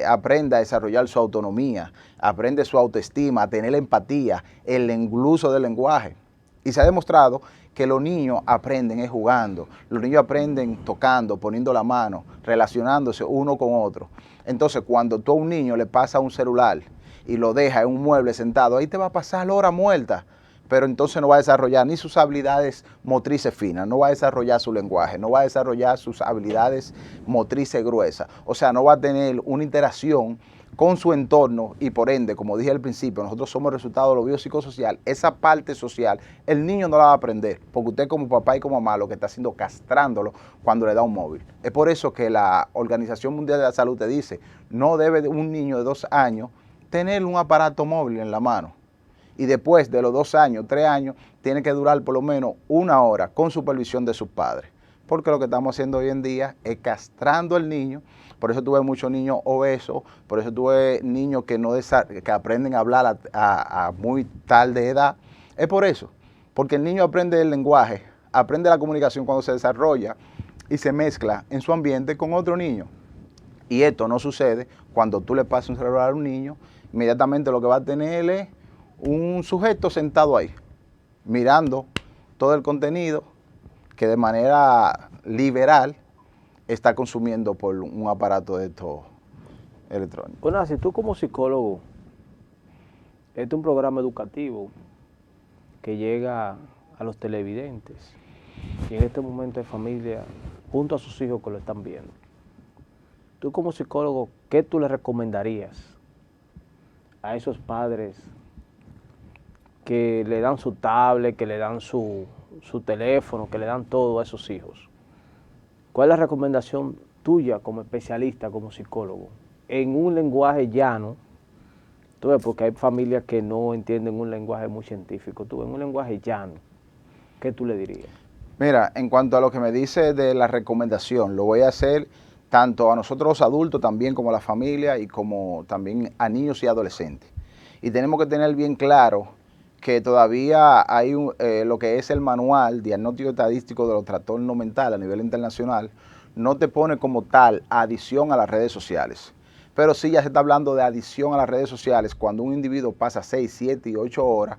aprende a desarrollar su autonomía, aprende su autoestima, a tener empatía, el uso del lenguaje. Y se ha demostrado que los niños aprenden jugando, los niños aprenden tocando, poniendo la mano, relacionándose uno con otro. Entonces, cuando tú a un niño le pasas un celular y lo dejas en un mueble sentado, ahí te va a pasar la hora muerta. Pero entonces no va a desarrollar ni sus habilidades motrices finas, no va a desarrollar su lenguaje, no va a desarrollar sus habilidades motrices gruesas. O sea, no va a tener una interacción con su entorno y por ende, como dije al principio, nosotros somos resultado de lo biopsicosocial. Esa parte social, el niño no la va a aprender, porque usted como papá y como mamá lo que está haciendo castrándolo cuando le da un móvil. Es por eso que la Organización Mundial de la Salud te dice, no debe un niño de 2 años tener un aparato móvil en la mano. Y después de los 2 años, 3 años, tiene que durar por lo menos 1 hora con supervisión de sus padres. Porque lo que estamos haciendo hoy en día es castrando al niño. Por eso tuve muchos niños obesos, por eso tuve niños que aprenden a hablar a muy tarde edad. Es por eso, porque el niño aprende el lenguaje, aprende la comunicación cuando se desarrolla y se mezcla en su ambiente con otro niño. Y esto no sucede cuando tú le pasas un celular a un niño, inmediatamente lo que va a tener es un sujeto sentado ahí, mirando todo el contenido que de manera liberal está consumiendo por un aparato de estos electrónicos. Bueno, si tú como psicólogo, este es un programa educativo que llega a los televidentes y en este momento hay familia junto a sus hijos que lo están viendo. Tú como psicólogo, ¿qué tú le recomendarías a esos padres que le dan su tablet, que le dan su teléfono, que le dan todo a esos hijos? ¿Cuál es la recomendación tuya como especialista, como psicólogo, en un lenguaje llano? Tú ves, porque hay familias que no entienden un lenguaje muy científico. Tú, en un lenguaje llano, ¿qué tú le dirías? Mira, en cuanto a lo que me dice de la recomendación, lo voy a hacer tanto a nosotros los adultos, también como a la familia y como también a niños y adolescentes. Y tenemos que tener bien claro que todavía hay lo que es el manual diagnóstico estadístico de los trastornos mentales a nivel internacional, no te pone como tal adición a las redes sociales. Pero sí ya se está hablando de adición a las redes sociales cuando un individuo pasa 6, 7 y 8 horas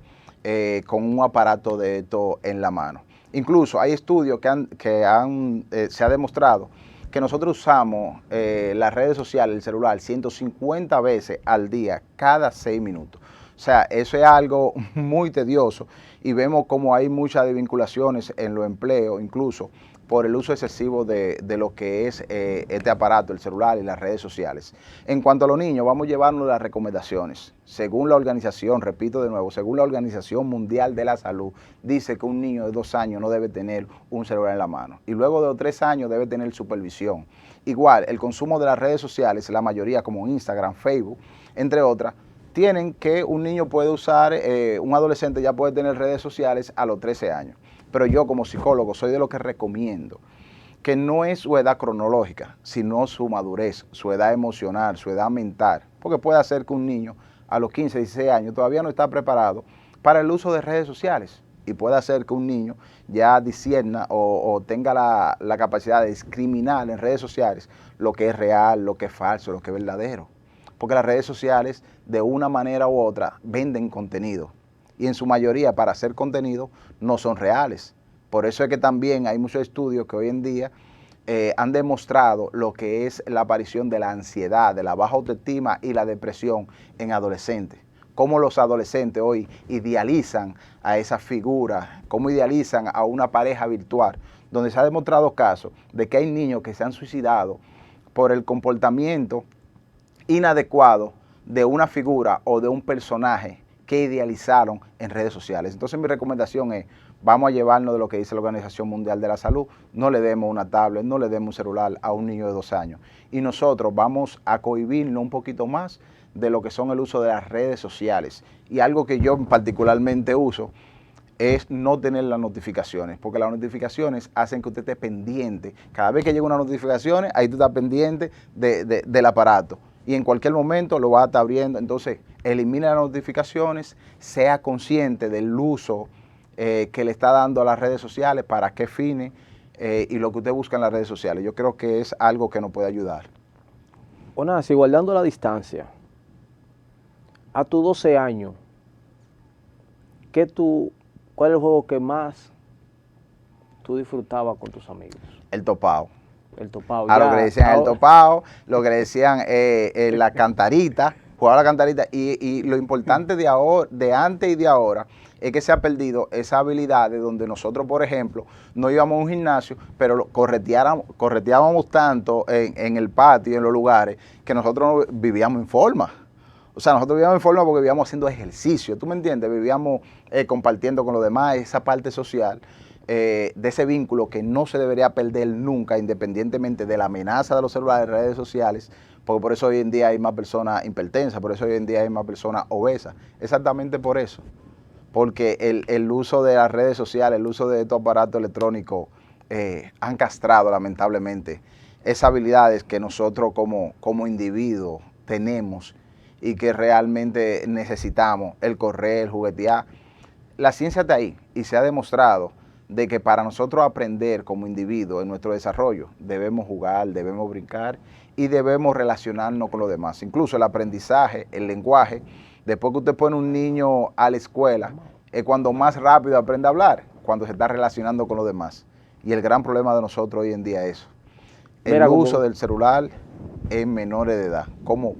con un aparato de esto en la mano. Incluso hay estudios se ha demostrado que nosotros usamos las redes sociales, el celular, 150 veces al día, cada 6 minutos. O sea, eso es algo muy tedioso y vemos como hay muchas desvinculaciones en los empleos, incluso por el uso excesivo de lo que es este aparato, el celular y las redes sociales. En cuanto a los niños, vamos a llevarnos las recomendaciones. Según la organización, repito de nuevo, según la Organización Mundial de la Salud, dice que un niño de 2 años no debe tener un celular en la mano y luego de los 3 años debe tener supervisión. Igual, el consumo de las redes sociales, la mayoría como Instagram, Facebook, entre otras, tienen que un niño puede usar, un adolescente ya puede tener redes sociales a los 13 años. Pero yo como psicólogo soy de los que recomiendo que no es su edad cronológica, sino su madurez, su edad emocional, su edad mental. Porque puede hacer que un niño a los 15, 16 años todavía no está preparado para el uso de redes sociales. Y puede hacer que un niño ya discierna o tenga la capacidad de discriminar en redes sociales lo que es real, lo que es falso, lo que es verdadero. Porque las redes sociales, de una manera u otra, venden contenido. Y en su mayoría, para hacer contenido, no son reales. Por eso es que también hay muchos estudios que hoy en día han demostrado lo que es la aparición de la ansiedad, de la baja autoestima y la depresión en adolescentes. Cómo los adolescentes hoy idealizan a esa figura, cómo idealizan a una pareja virtual, donde se ha demostrado casos de que hay niños que se han suicidado por el comportamiento inadecuado de una figura o de un personaje que idealizaron en redes sociales. Entonces mi recomendación es, vamos a llevarnos de lo que dice la Organización Mundial de la Salud, no le demos una tablet, no le demos un celular a un niño de 2 años. Y nosotros vamos a cohibirnos un poquito más de lo que son el uso de las redes sociales. Y algo que yo particularmente uso es no tener las notificaciones, porque las notificaciones hacen que usted esté pendiente. Cada vez que llega una notificación, ahí tú estás pendiente del aparato. Y en cualquier momento lo va a estar abriendo. Entonces, elimine las notificaciones, sea consciente del uso que le está dando a las redes sociales, para qué fines y lo que usted busca en las redes sociales. Yo creo que es algo que nos puede ayudar. Bueno, si guardando la distancia, a tus 12 años, ¿cuál es el juego que más tú disfrutabas con tus amigos? El topado. El topado. A lo que le decían el topado, lo que le decían la cantarita, jugar la cantarita. Y lo importante de antes y de ahora es que se ha perdido esa habilidad de donde nosotros, por ejemplo, no íbamos a un gimnasio, pero correteábamos tanto en el patio y en los lugares que nosotros vivíamos en forma. O sea, nosotros vivíamos en forma porque vivíamos haciendo ejercicio, ¿tú me entiendes? Vivíamos compartiendo con los demás esa parte social. De ese vínculo que no se debería perder nunca, independientemente de la amenaza de los celulares, de redes sociales, porque por eso hoy en día hay más personas hipertensas, por eso hoy en día hay más personas obesas, exactamente por eso, porque el uso de las redes sociales, el uso de estos aparatos electrónicos han castrado lamentablemente esas habilidades que nosotros como individuos tenemos y que realmente necesitamos, el correr, el juguetear. La ciencia está ahí y se ha demostrado de que para nosotros aprender como individuos en nuestro desarrollo debemos jugar, debemos brincar y debemos relacionarnos con los demás. Incluso el aprendizaje, el lenguaje, después que usted pone un niño a la escuela, es cuando más rápido aprende a hablar, cuando se está relacionando con los demás. Y el gran problema de nosotros hoy en día es eso. El uso del celular en menores de edad. Cómo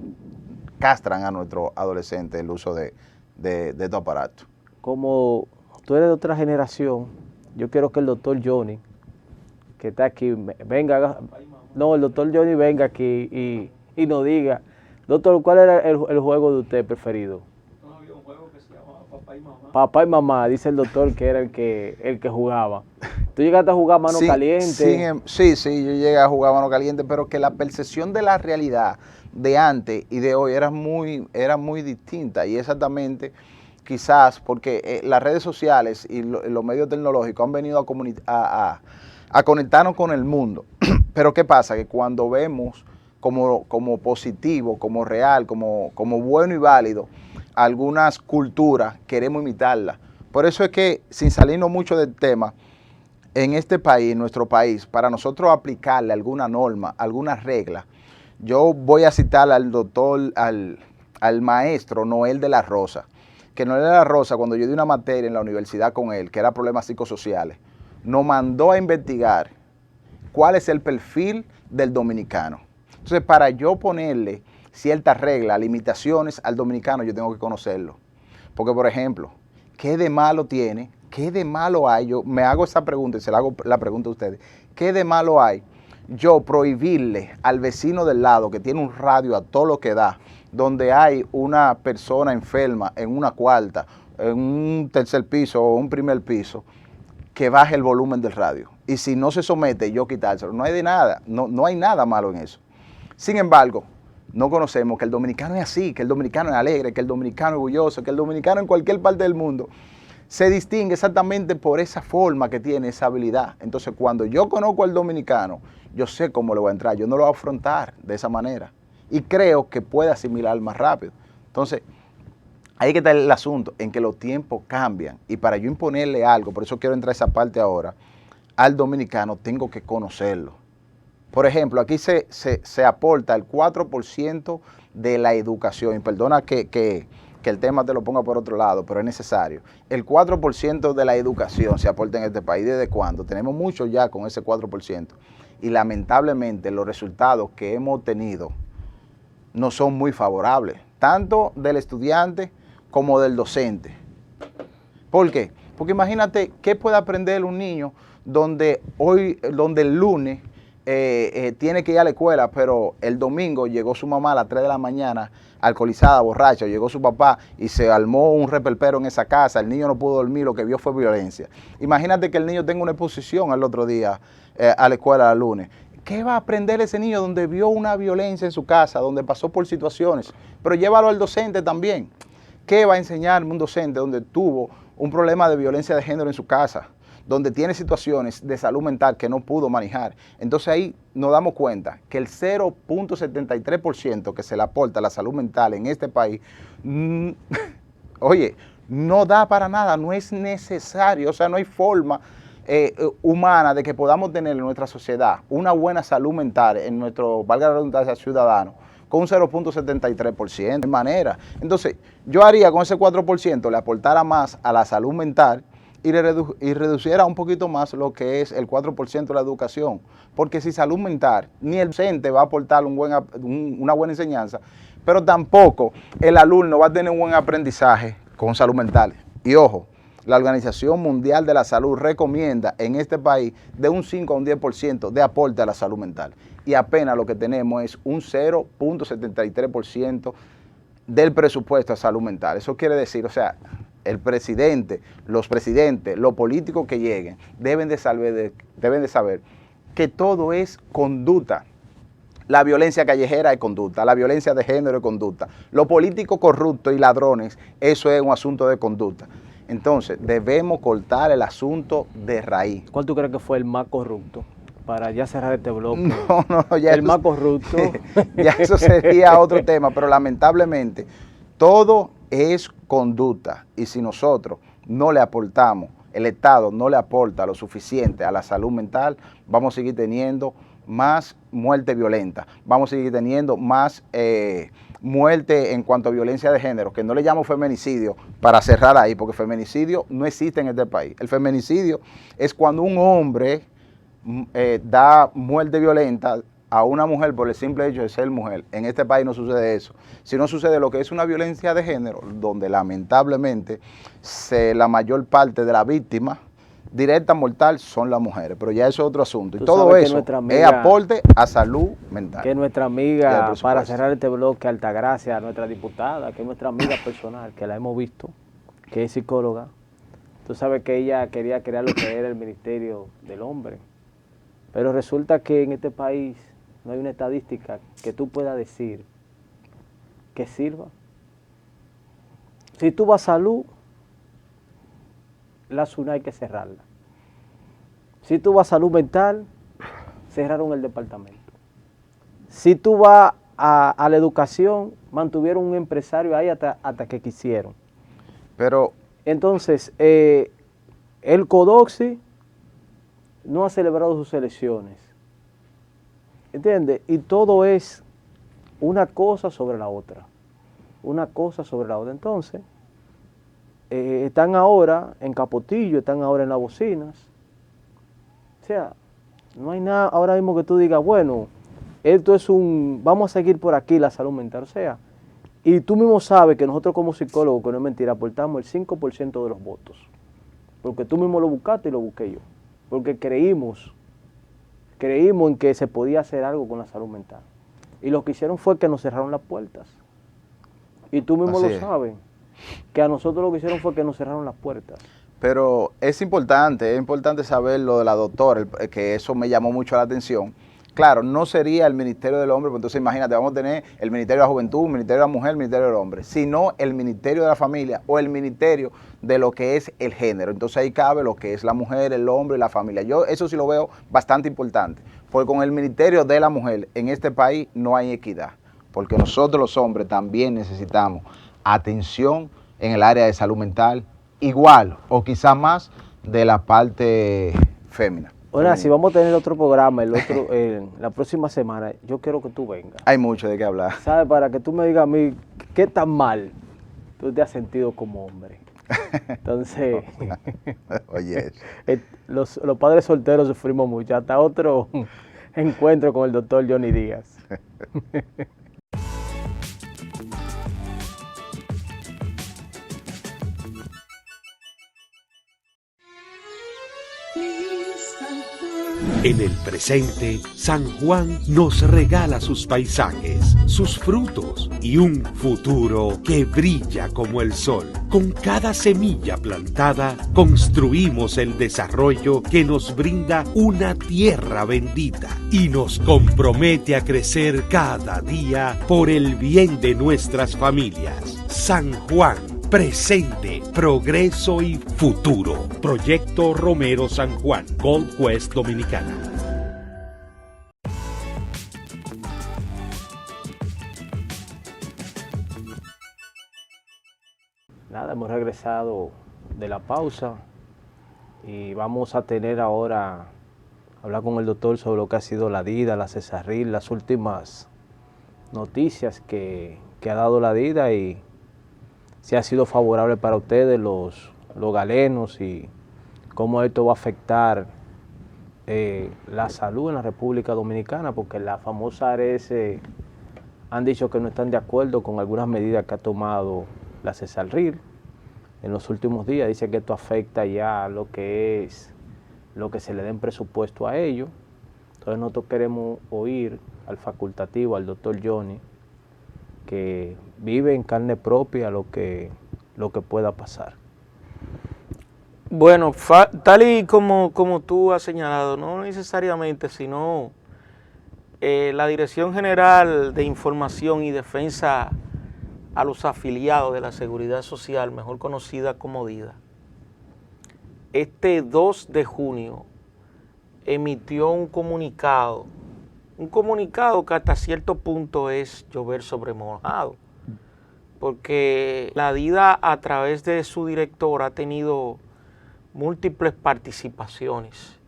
castran a nuestros adolescentes el uso de estos aparatos. Como tú eres de otra generación, yo quiero que el doctor Johnny, que está aquí, venga, no, el doctor Johnny venga aquí y nos diga, doctor, ¿cuál era el juego de usted preferido? No, había un juego que se llamaba Papá y Mamá. Papá y Mamá, dice el doctor que era el que jugaba. ¿Tú llegaste a jugar mano caliente? Sí, yo llegué a jugar mano caliente, pero que la percepción de la realidad de antes y de hoy era muy distinta, y exactamente quizás porque las redes sociales y los medios tecnológicos han venido a conectarnos con el mundo. Pero ¿qué pasa? Que cuando vemos como positivo, como real, como bueno y válido algunas culturas, queremos imitarlas. Por eso es que, sin salirnos mucho del tema, en este país, en nuestro país, para nosotros aplicarle alguna norma, alguna regla, yo voy a citar al doctor, al maestro Noel de la Rosa, que Noel de la Rosa, cuando yo di una materia en la universidad con él, que era problemas psicosociales, nos mandó a investigar cuál es el perfil del dominicano. Entonces, para yo ponerle ciertas reglas, limitaciones al dominicano, yo tengo que conocerlo. Porque, por ejemplo, ¿qué de malo tiene? ¿Qué de malo hay? Yo me hago esa pregunta y se la hago la pregunta a ustedes. ¿Qué de malo hay yo prohibirle al vecino del lado que tiene un radio a todo lo que da, donde hay una persona enferma en una cuarta, en un tercer piso o un primer piso, que baje el volumen del radio? Y si no se somete, yo quitárselo. No hay de nada, no hay nada malo en eso. Sin embargo, no conocemos que el dominicano es así, que el dominicano es alegre, que el dominicano es orgulloso, que el dominicano en cualquier parte del mundo se distingue exactamente por esa forma que tiene, esa habilidad. Entonces, cuando yo conozco al dominicano, yo sé cómo le voy a entrar, yo no lo voy a afrontar de esa manera. Y creo que puede asimilar más rápido. Entonces, ahí que está el asunto, en que los tiempos cambian. Y para yo imponerle algo, por eso quiero entrar a esa parte ahora, al dominicano tengo que conocerlo. Por ejemplo, aquí se aporta el 4% de la educación. Y perdona que el tema te lo ponga por otro lado, pero es necesario. El 4% de la educación se aporta en este país. ¿Desde cuándo? Tenemos mucho ya con ese 4%. Y lamentablemente los resultados que hemos tenido no son muy favorables, tanto del estudiante como del docente. ¿Por qué? Porque imagínate qué puede aprender un niño donde el lunes tiene que ir a la escuela, pero el domingo llegó su mamá a las 3 de la mañana alcoholizada, borracha, llegó su papá y se armó un repelpero en esa casa, el niño no pudo dormir, lo que vio fue violencia. Imagínate que el niño tenga una exposición al otro día a la escuela el lunes. ¿Qué va a aprender ese niño donde vio una violencia en su casa, donde pasó por situaciones? Pero llévalo al docente también. ¿Qué va a enseñarme un docente donde tuvo un problema de violencia de género en su casa, donde tiene situaciones de salud mental que no pudo manejar? Entonces ahí nos damos cuenta que el 0.73% que se le aporta a la salud mental en este país, oye, no da para nada, no es necesario, o sea, no hay forma humana de que podamos tener en nuestra sociedad una buena salud mental en nuestro, valga la redundancia, ciudadano, con un 0.73%, de manera. Entonces, yo haría con ese 4%, le aportara más a la salud mental y reduciera un poquito más lo que es el 4% de la educación. Porque si salud mental, ni el docente va a aportar una buena enseñanza, pero tampoco el alumno va a tener un buen aprendizaje con salud mental. Y ojo, la Organización Mundial de la Salud recomienda en este país de un 5 a un 10% de aporte a la salud mental. Y apenas lo que tenemos es un 0.73% del presupuesto a salud mental. Eso quiere decir, o sea, el presidente, los presidentes, los políticos que lleguen, deben de saber que todo es conducta. La violencia callejera es conducta, la violencia de género es conducta. Los políticos corruptos y ladrones, eso es un asunto de conducta. Entonces, debemos cortar el asunto de raíz. ¿Cuál tú crees que fue el más corrupto? Para ya cerrar este bloque. No, ya el más corrupto. Ya eso sería otro tema, pero lamentablemente todo es conducta. Y si nosotros no le aportamos el Estado no le aporta lo suficiente a la salud mental, vamos a seguir teniendo más muerte violenta, vamos a seguir teniendo más muerte en cuanto a violencia de género, que no le llamo feminicidio para cerrar ahí, porque feminicidio no existe en este país. El feminicidio es cuando un hombre da muerte violenta a una mujer por el simple hecho de ser mujer. En este país no sucede eso, sino sucede lo que es una violencia de género, donde lamentablemente la mayor parte de la víctima directa mortal son las mujeres, pero ya eso es otro asunto. Y todo eso es aporte a salud mental. Que nuestra amiga, para cerrar este bloque, Altagracia, nuestra diputada, que es nuestra amiga personal, que la hemos visto, que es psicóloga, tú sabes que ella quería crear lo que era el Ministerio del Hombre, pero resulta que en este país no hay una estadística que tú puedas decir que sirva. Si tú vas a salud, la SUNA hay que cerrarla. Si tú vas a salud mental, cerraron el departamento. Si tú vas a la educación, mantuvieron un empresario ahí hasta que quisieron. Pero entonces, el CODOXI no ha celebrado sus elecciones. ¿Entiendes? Y todo es una cosa sobre la otra. Una cosa sobre la otra. Entonces, están ahora en Capotillo, están ahora en Las Bocinas. O sea, no hay nada ahora mismo que tú digas, bueno, esto es vamos a seguir por aquí la salud mental. O sea, y tú mismo sabes que nosotros como psicólogos, que no es mentira, aportamos el 5% de los votos. Porque tú mismo lo buscaste y lo busqué yo. Porque creímos en que se podía hacer algo con la salud mental. Y lo que hicieron fue que nos cerraron las puertas. Y tú mismo lo sabes, que a nosotros lo que hicieron fue que nos cerraron las puertas. Pero es importante saber lo de la doctora, que eso me llamó mucho la atención. Claro, no sería el Ministerio del Hombre, pues entonces imagínate, vamos a tener el Ministerio de la Juventud, el Ministerio de la Mujer, el Ministerio del Hombre, sino el Ministerio de la Familia o el Ministerio de lo que es el género. Entonces ahí cabe lo que es la mujer, el hombre y la familia. Yo eso sí lo veo bastante importante, porque con el Ministerio de la Mujer en este país no hay equidad, porque nosotros los hombres también necesitamos atención en el área de salud mental, igual o quizás más de la parte fémina. Ahora, si vamos a tener otro programa la próxima semana, yo quiero que tú vengas. Hay mucho de qué hablar. ¿Sabes? Para que tú me digas a mí qué tan mal tú te has sentido como hombre. Entonces, oye, los padres solteros sufrimos mucho. Hasta otro encuentro con el doctor Johnny Díaz. En el presente, San Juan nos regala sus paisajes, sus frutos y un futuro que brilla como el sol. Con cada semilla plantada, construimos el desarrollo que nos brinda una tierra bendita y nos compromete a crecer cada día por el bien de nuestras familias. San Juan. Presente, progreso y futuro. Proyecto Romero San Juan, Gold Quest Dominicana. Nada, hemos regresado de la pausa y vamos a tener ahora, hablar con el doctor sobre lo que ha sido la DIDA, la CESARRIL, las últimas noticias que ha dado la DIDA y si ha sido favorable para ustedes, los galenos, y cómo esto va a afectar la salud en la República Dominicana, porque la famosa ARS han dicho que no están de acuerdo con algunas medidas que ha tomado la CESARRIL en los últimos días. Dice que esto afecta ya lo que se le den presupuesto a ellos. Entonces nosotros queremos oír al facultativo, al doctor Johnny, que vive en carne propia lo que pueda pasar. Bueno, tal y como tú has señalado, no necesariamente, sino la Dirección General de Información y Defensa a los afiliados de la Seguridad Social, mejor conocida como DIDA, este 2 de junio emitió un comunicado que hasta cierto punto es llover sobre mojado, porque la DIDA a través de su director ha tenido múltiples participaciones.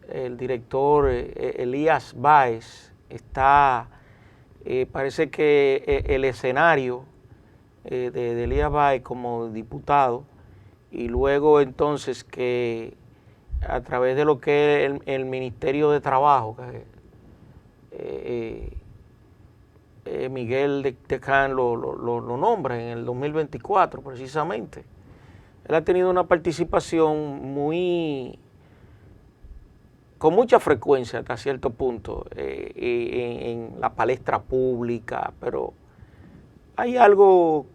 El director Elías Báez está, parece que el escenario de Elías Báez como diputado, y luego entonces que a través de lo que es el Ministerio de Trabajo, Miguel Tecán lo nombra en el 2024 precisamente. Él ha tenido una participación con mucha frecuencia hasta cierto punto en la palestra pública, pero hay algo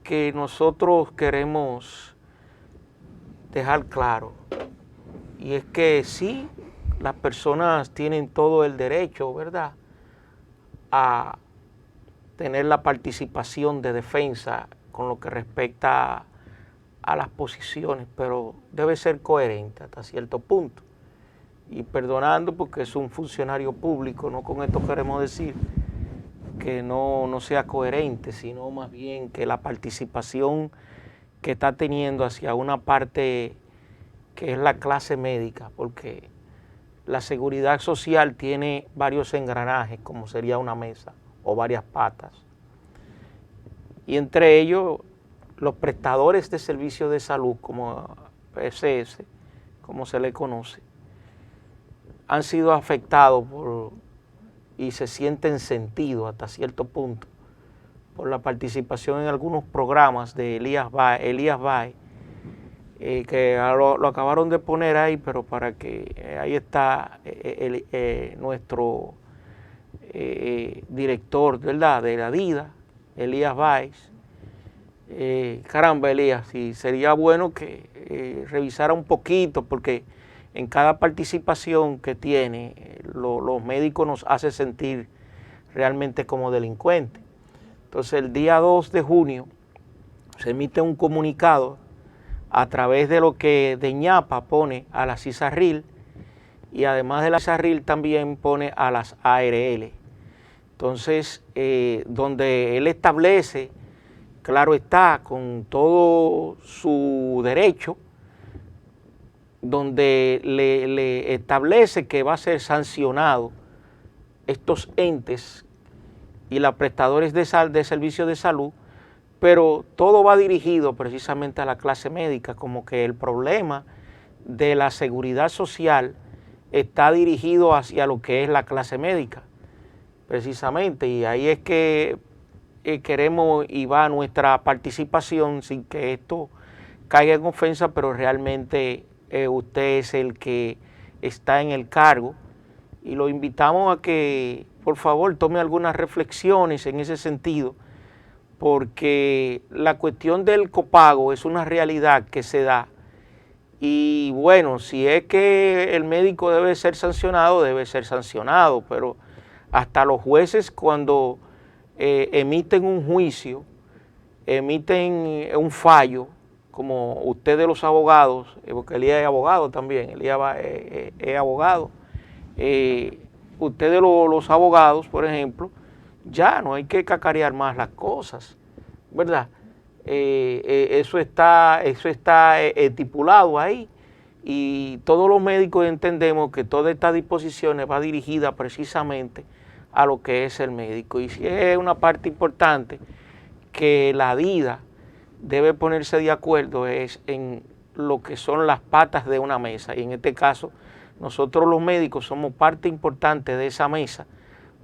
que nosotros queremos dejar claro, y es que sí, las personas tienen todo el derecho, ¿verdad?, a tener la participación de defensa con lo que respecta a las posiciones, pero debe ser coherente hasta cierto punto. Y perdonando porque es un funcionario público, no con esto queremos decir que no sea coherente, sino más bien que la participación que está teniendo hacia una parte que es la clase médica, porque la seguridad social tiene varios engranajes, como sería una mesa o varias patas, y entre ellos los prestadores de servicios de salud, como PSS, como se le conoce, han sido afectados y se sienten sentidos hasta cierto punto por la participación en algunos programas de Elías Báez, que lo acabaron de poner ahí, pero para que ahí está nuestro director, ¿verdad?, de la DIDA, Elías Báez. Caramba, Elías, sí, sería bueno que revisara un poquito, porque en cada participación que tiene, los médicos nos hace sentir realmente como delincuentes. Entonces, el día 2 de junio se emite un comunicado a través de lo que DEñapa pone a la CISARRIL, y además de la CISARRIL también pone a las ARL. Entonces, donde él establece, claro está, con todo su derecho, donde le establece que va a ser sancionado estos entes y los prestadores de servicios de salud, pero todo va dirigido precisamente a la clase médica, como que el problema de la seguridad social está dirigido hacia lo que es la clase médica, precisamente, y ahí es que queremos y va nuestra participación, sin que esto caiga en ofensa, pero realmente usted es el que está en el cargo, y lo invitamos a que por favor tome algunas reflexiones en ese sentido, porque la cuestión del copago es una realidad que se da, y bueno, si es que el médico debe ser sancionado, pero hasta los jueces cuando emiten un juicio, emiten un fallo, como ustedes los abogados, porque Elías es abogado también, Elías es abogado, ustedes los abogados, por ejemplo, ya no hay que cacarear más las cosas, ¿verdad? Eso está estipulado ahí, y todos los médicos entendemos que todas estas disposiciones va dirigida precisamente a lo que es el médico, y si es una parte importante que la DIDA debe ponerse de acuerdo es en lo que son las patas de una mesa, y en este caso nosotros los médicos somos parte importante de esa mesa,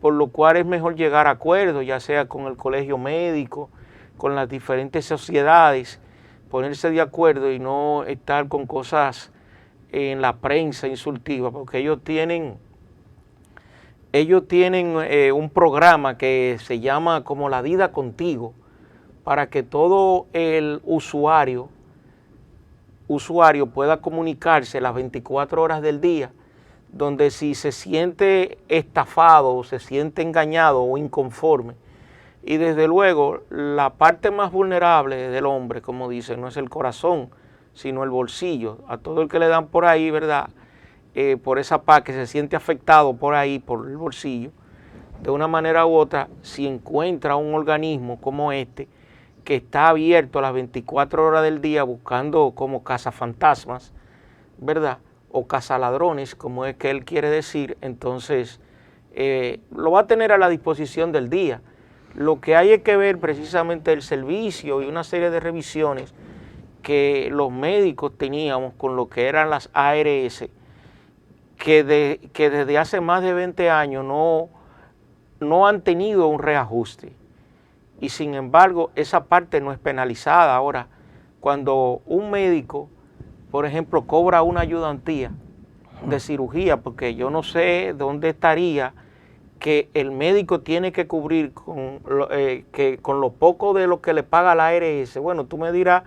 por lo cual es mejor llegar a acuerdos, ya sea con el colegio médico, con las diferentes sociedades, ponerse de acuerdo y no estar con cosas en la prensa insultiva, porque ellos tienen un programa que se llama como La DIDA Contigo, para que todo el usuario pueda comunicarse las 24 horas del día, donde si se siente estafado o se siente engañado o inconforme, y desde luego la parte más vulnerable del hombre, como dicen, no es el corazón, sino el bolsillo. A todo el que le dan por ahí, ¿verdad?, por esa parte que se siente afectado por ahí, por el bolsillo, de una manera u otra, si encuentra un organismo como este, que está abierto las 24 horas del día buscando como cazafantasmas, ¿verdad? O cazaladrones, como es que él quiere decir, entonces lo va a tener a la disposición del día. Lo que hay es que ver precisamente el servicio y una serie de revisiones que los médicos teníamos con lo que eran las ARS, que desde hace más de 20 años no han tenido un reajuste. Y sin embargo, esa parte no es penalizada. Ahora, cuando un médico, por ejemplo, cobra una ayudantía de cirugía, porque yo no sé dónde estaría que el médico tiene que cubrir con lo poco de lo que le paga la ARS. Bueno, tú me dirás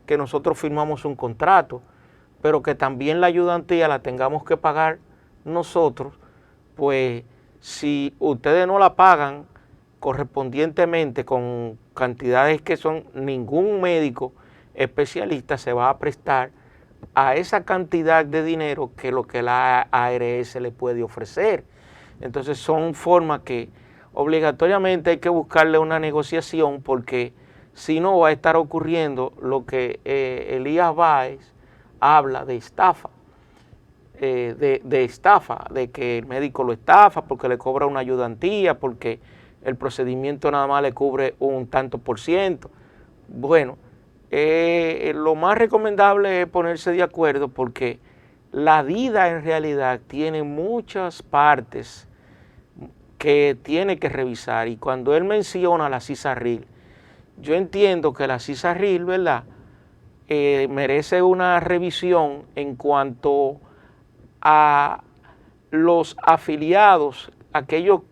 que nosotros firmamos un contrato, pero que también la ayudantía la tengamos que pagar nosotros, pues si ustedes no la pagan correspondientemente con cantidades que son, ningún médico especialista se va a prestar a esa cantidad de dinero que lo que la ARS le puede ofrecer. Entonces son formas que obligatoriamente hay que buscarle una negociación, porque si no va a estar ocurriendo lo que Elías Báez habla de estafa, de que el médico lo estafa porque le cobra una ayudantía, porque el procedimiento nada más le cubre un tanto por ciento. Bueno, lo más recomendable es ponerse de acuerdo, porque la vida en realidad tiene muchas partes que tiene que revisar, y cuando él menciona la CISARRIL, yo entiendo que la CISARRIL, ¿verdad?, merece una revisión en cuanto a los afiliados, aquellos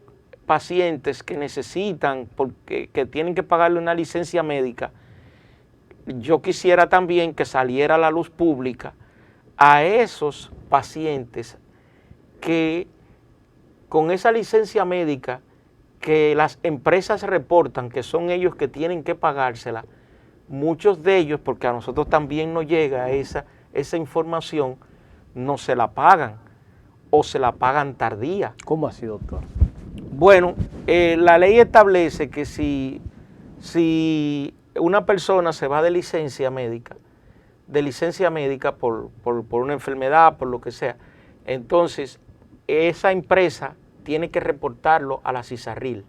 pacientes que necesitan, que tienen que pagarle una licencia médica. Yo quisiera también que saliera a la luz pública a esos pacientes que con esa licencia médica que las empresas reportan que son ellos que tienen que pagársela, muchos de ellos, porque a nosotros también nos llega esa información, no se la pagan o se la pagan tardía. ¿Cómo así, doctor? Bueno, la ley establece que si una persona se va de licencia médica por una enfermedad, por lo que sea, entonces esa empresa tiene que reportarlo a la CISARRIL.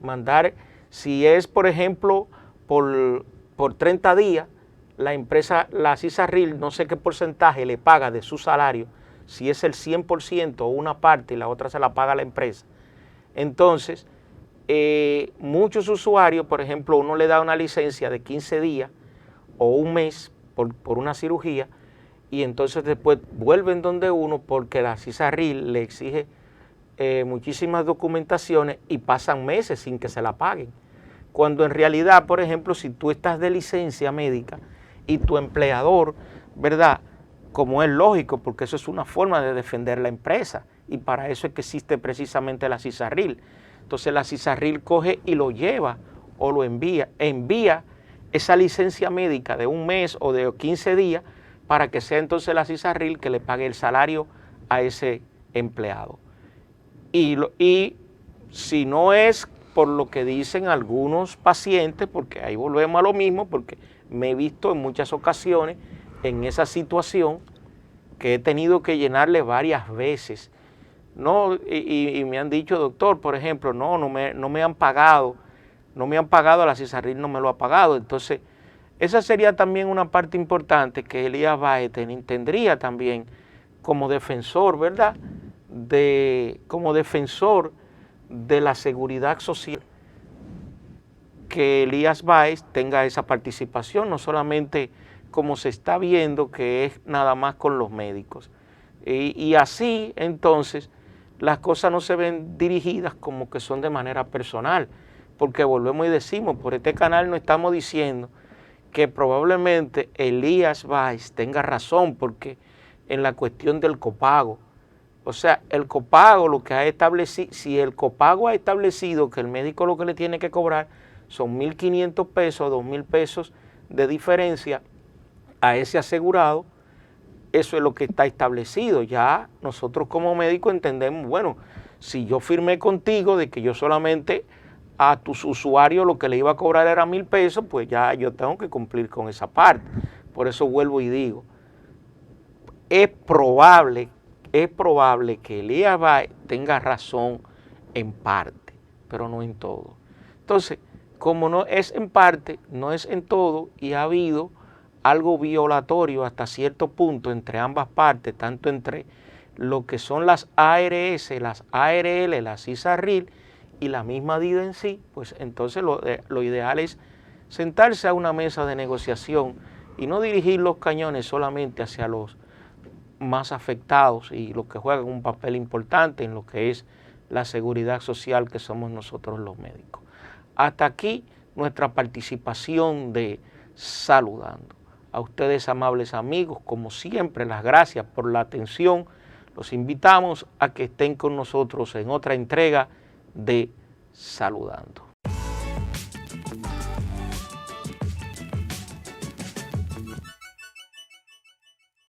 Mandar, si es por ejemplo por 30 días, la CISARRIL, no sé qué porcentaje le paga de su salario, si es el 100% o una parte y la otra se la paga la empresa. Entonces, muchos usuarios, por ejemplo, uno le da una licencia de 15 días o un mes por una cirugía, y entonces después vuelven donde uno porque la CISARRIL le exige muchísimas documentaciones y pasan meses sin que se la paguen. Cuando en realidad, por ejemplo, si tú estás de licencia médica y tu empleador, ¿verdad?, como es lógico, porque eso es una forma de defender la empresa, y para eso es que existe precisamente la CISARRIL. Entonces la CISARRIL coge y lo lleva o lo envía esa licencia médica de un mes o de 15 días para que sea entonces la CISARRIL que le pague el salario a ese empleado. Y si no es por lo que dicen algunos pacientes, porque ahí volvemos a lo mismo, porque me he visto en muchas ocasiones en esa situación que he tenido que llenarle varias veces, ¿no? Y me han dicho, doctor, por ejemplo, no me han pagado, la CISARRIL no me lo ha pagado. Entonces, esa sería también una parte importante que Elías Báez tendría también como defensor, ¿verdad?, como defensor de la seguridad social, que Elías Báez tenga esa participación, no solamente como se está viendo que es nada más con los médicos. Y así entonces las cosas no se ven dirigidas como que son de manera personal, porque volvemos y decimos, por este canal no estamos diciendo que probablemente Elías Báez tenga razón, porque en la cuestión del copago, o sea, el copago lo que ha establecido, si el copago ha establecido que el médico lo que le tiene que cobrar son 1.500 pesos, 2.000 pesos de diferencia a ese asegurado, eso es lo que está establecido. Ya nosotros como médicos entendemos, bueno, si yo firmé contigo de que yo solamente a tus usuarios lo que le iba a cobrar era 1,000 pesos, pues ya yo tengo que cumplir con esa parte. Por eso vuelvo y digo, es probable que Elías Báez tenga razón en parte, pero no en todo. Entonces, como no es en parte, no es en todo, y ha habido algo violatorio hasta cierto punto entre ambas partes, tanto entre lo que son las ARS, las ARL, las ISARRIL y la misma DIDA en sí, pues entonces lo ideal es sentarse a una mesa de negociación y no dirigir los cañones solamente hacia los más afectados y los que juegan un papel importante en lo que es la seguridad social, que somos nosotros los médicos. Hasta aquí nuestra participación de Saludando. A ustedes, amables amigos, como siempre, las gracias por la atención. Los invitamos a que estén con nosotros en otra entrega de Saludando.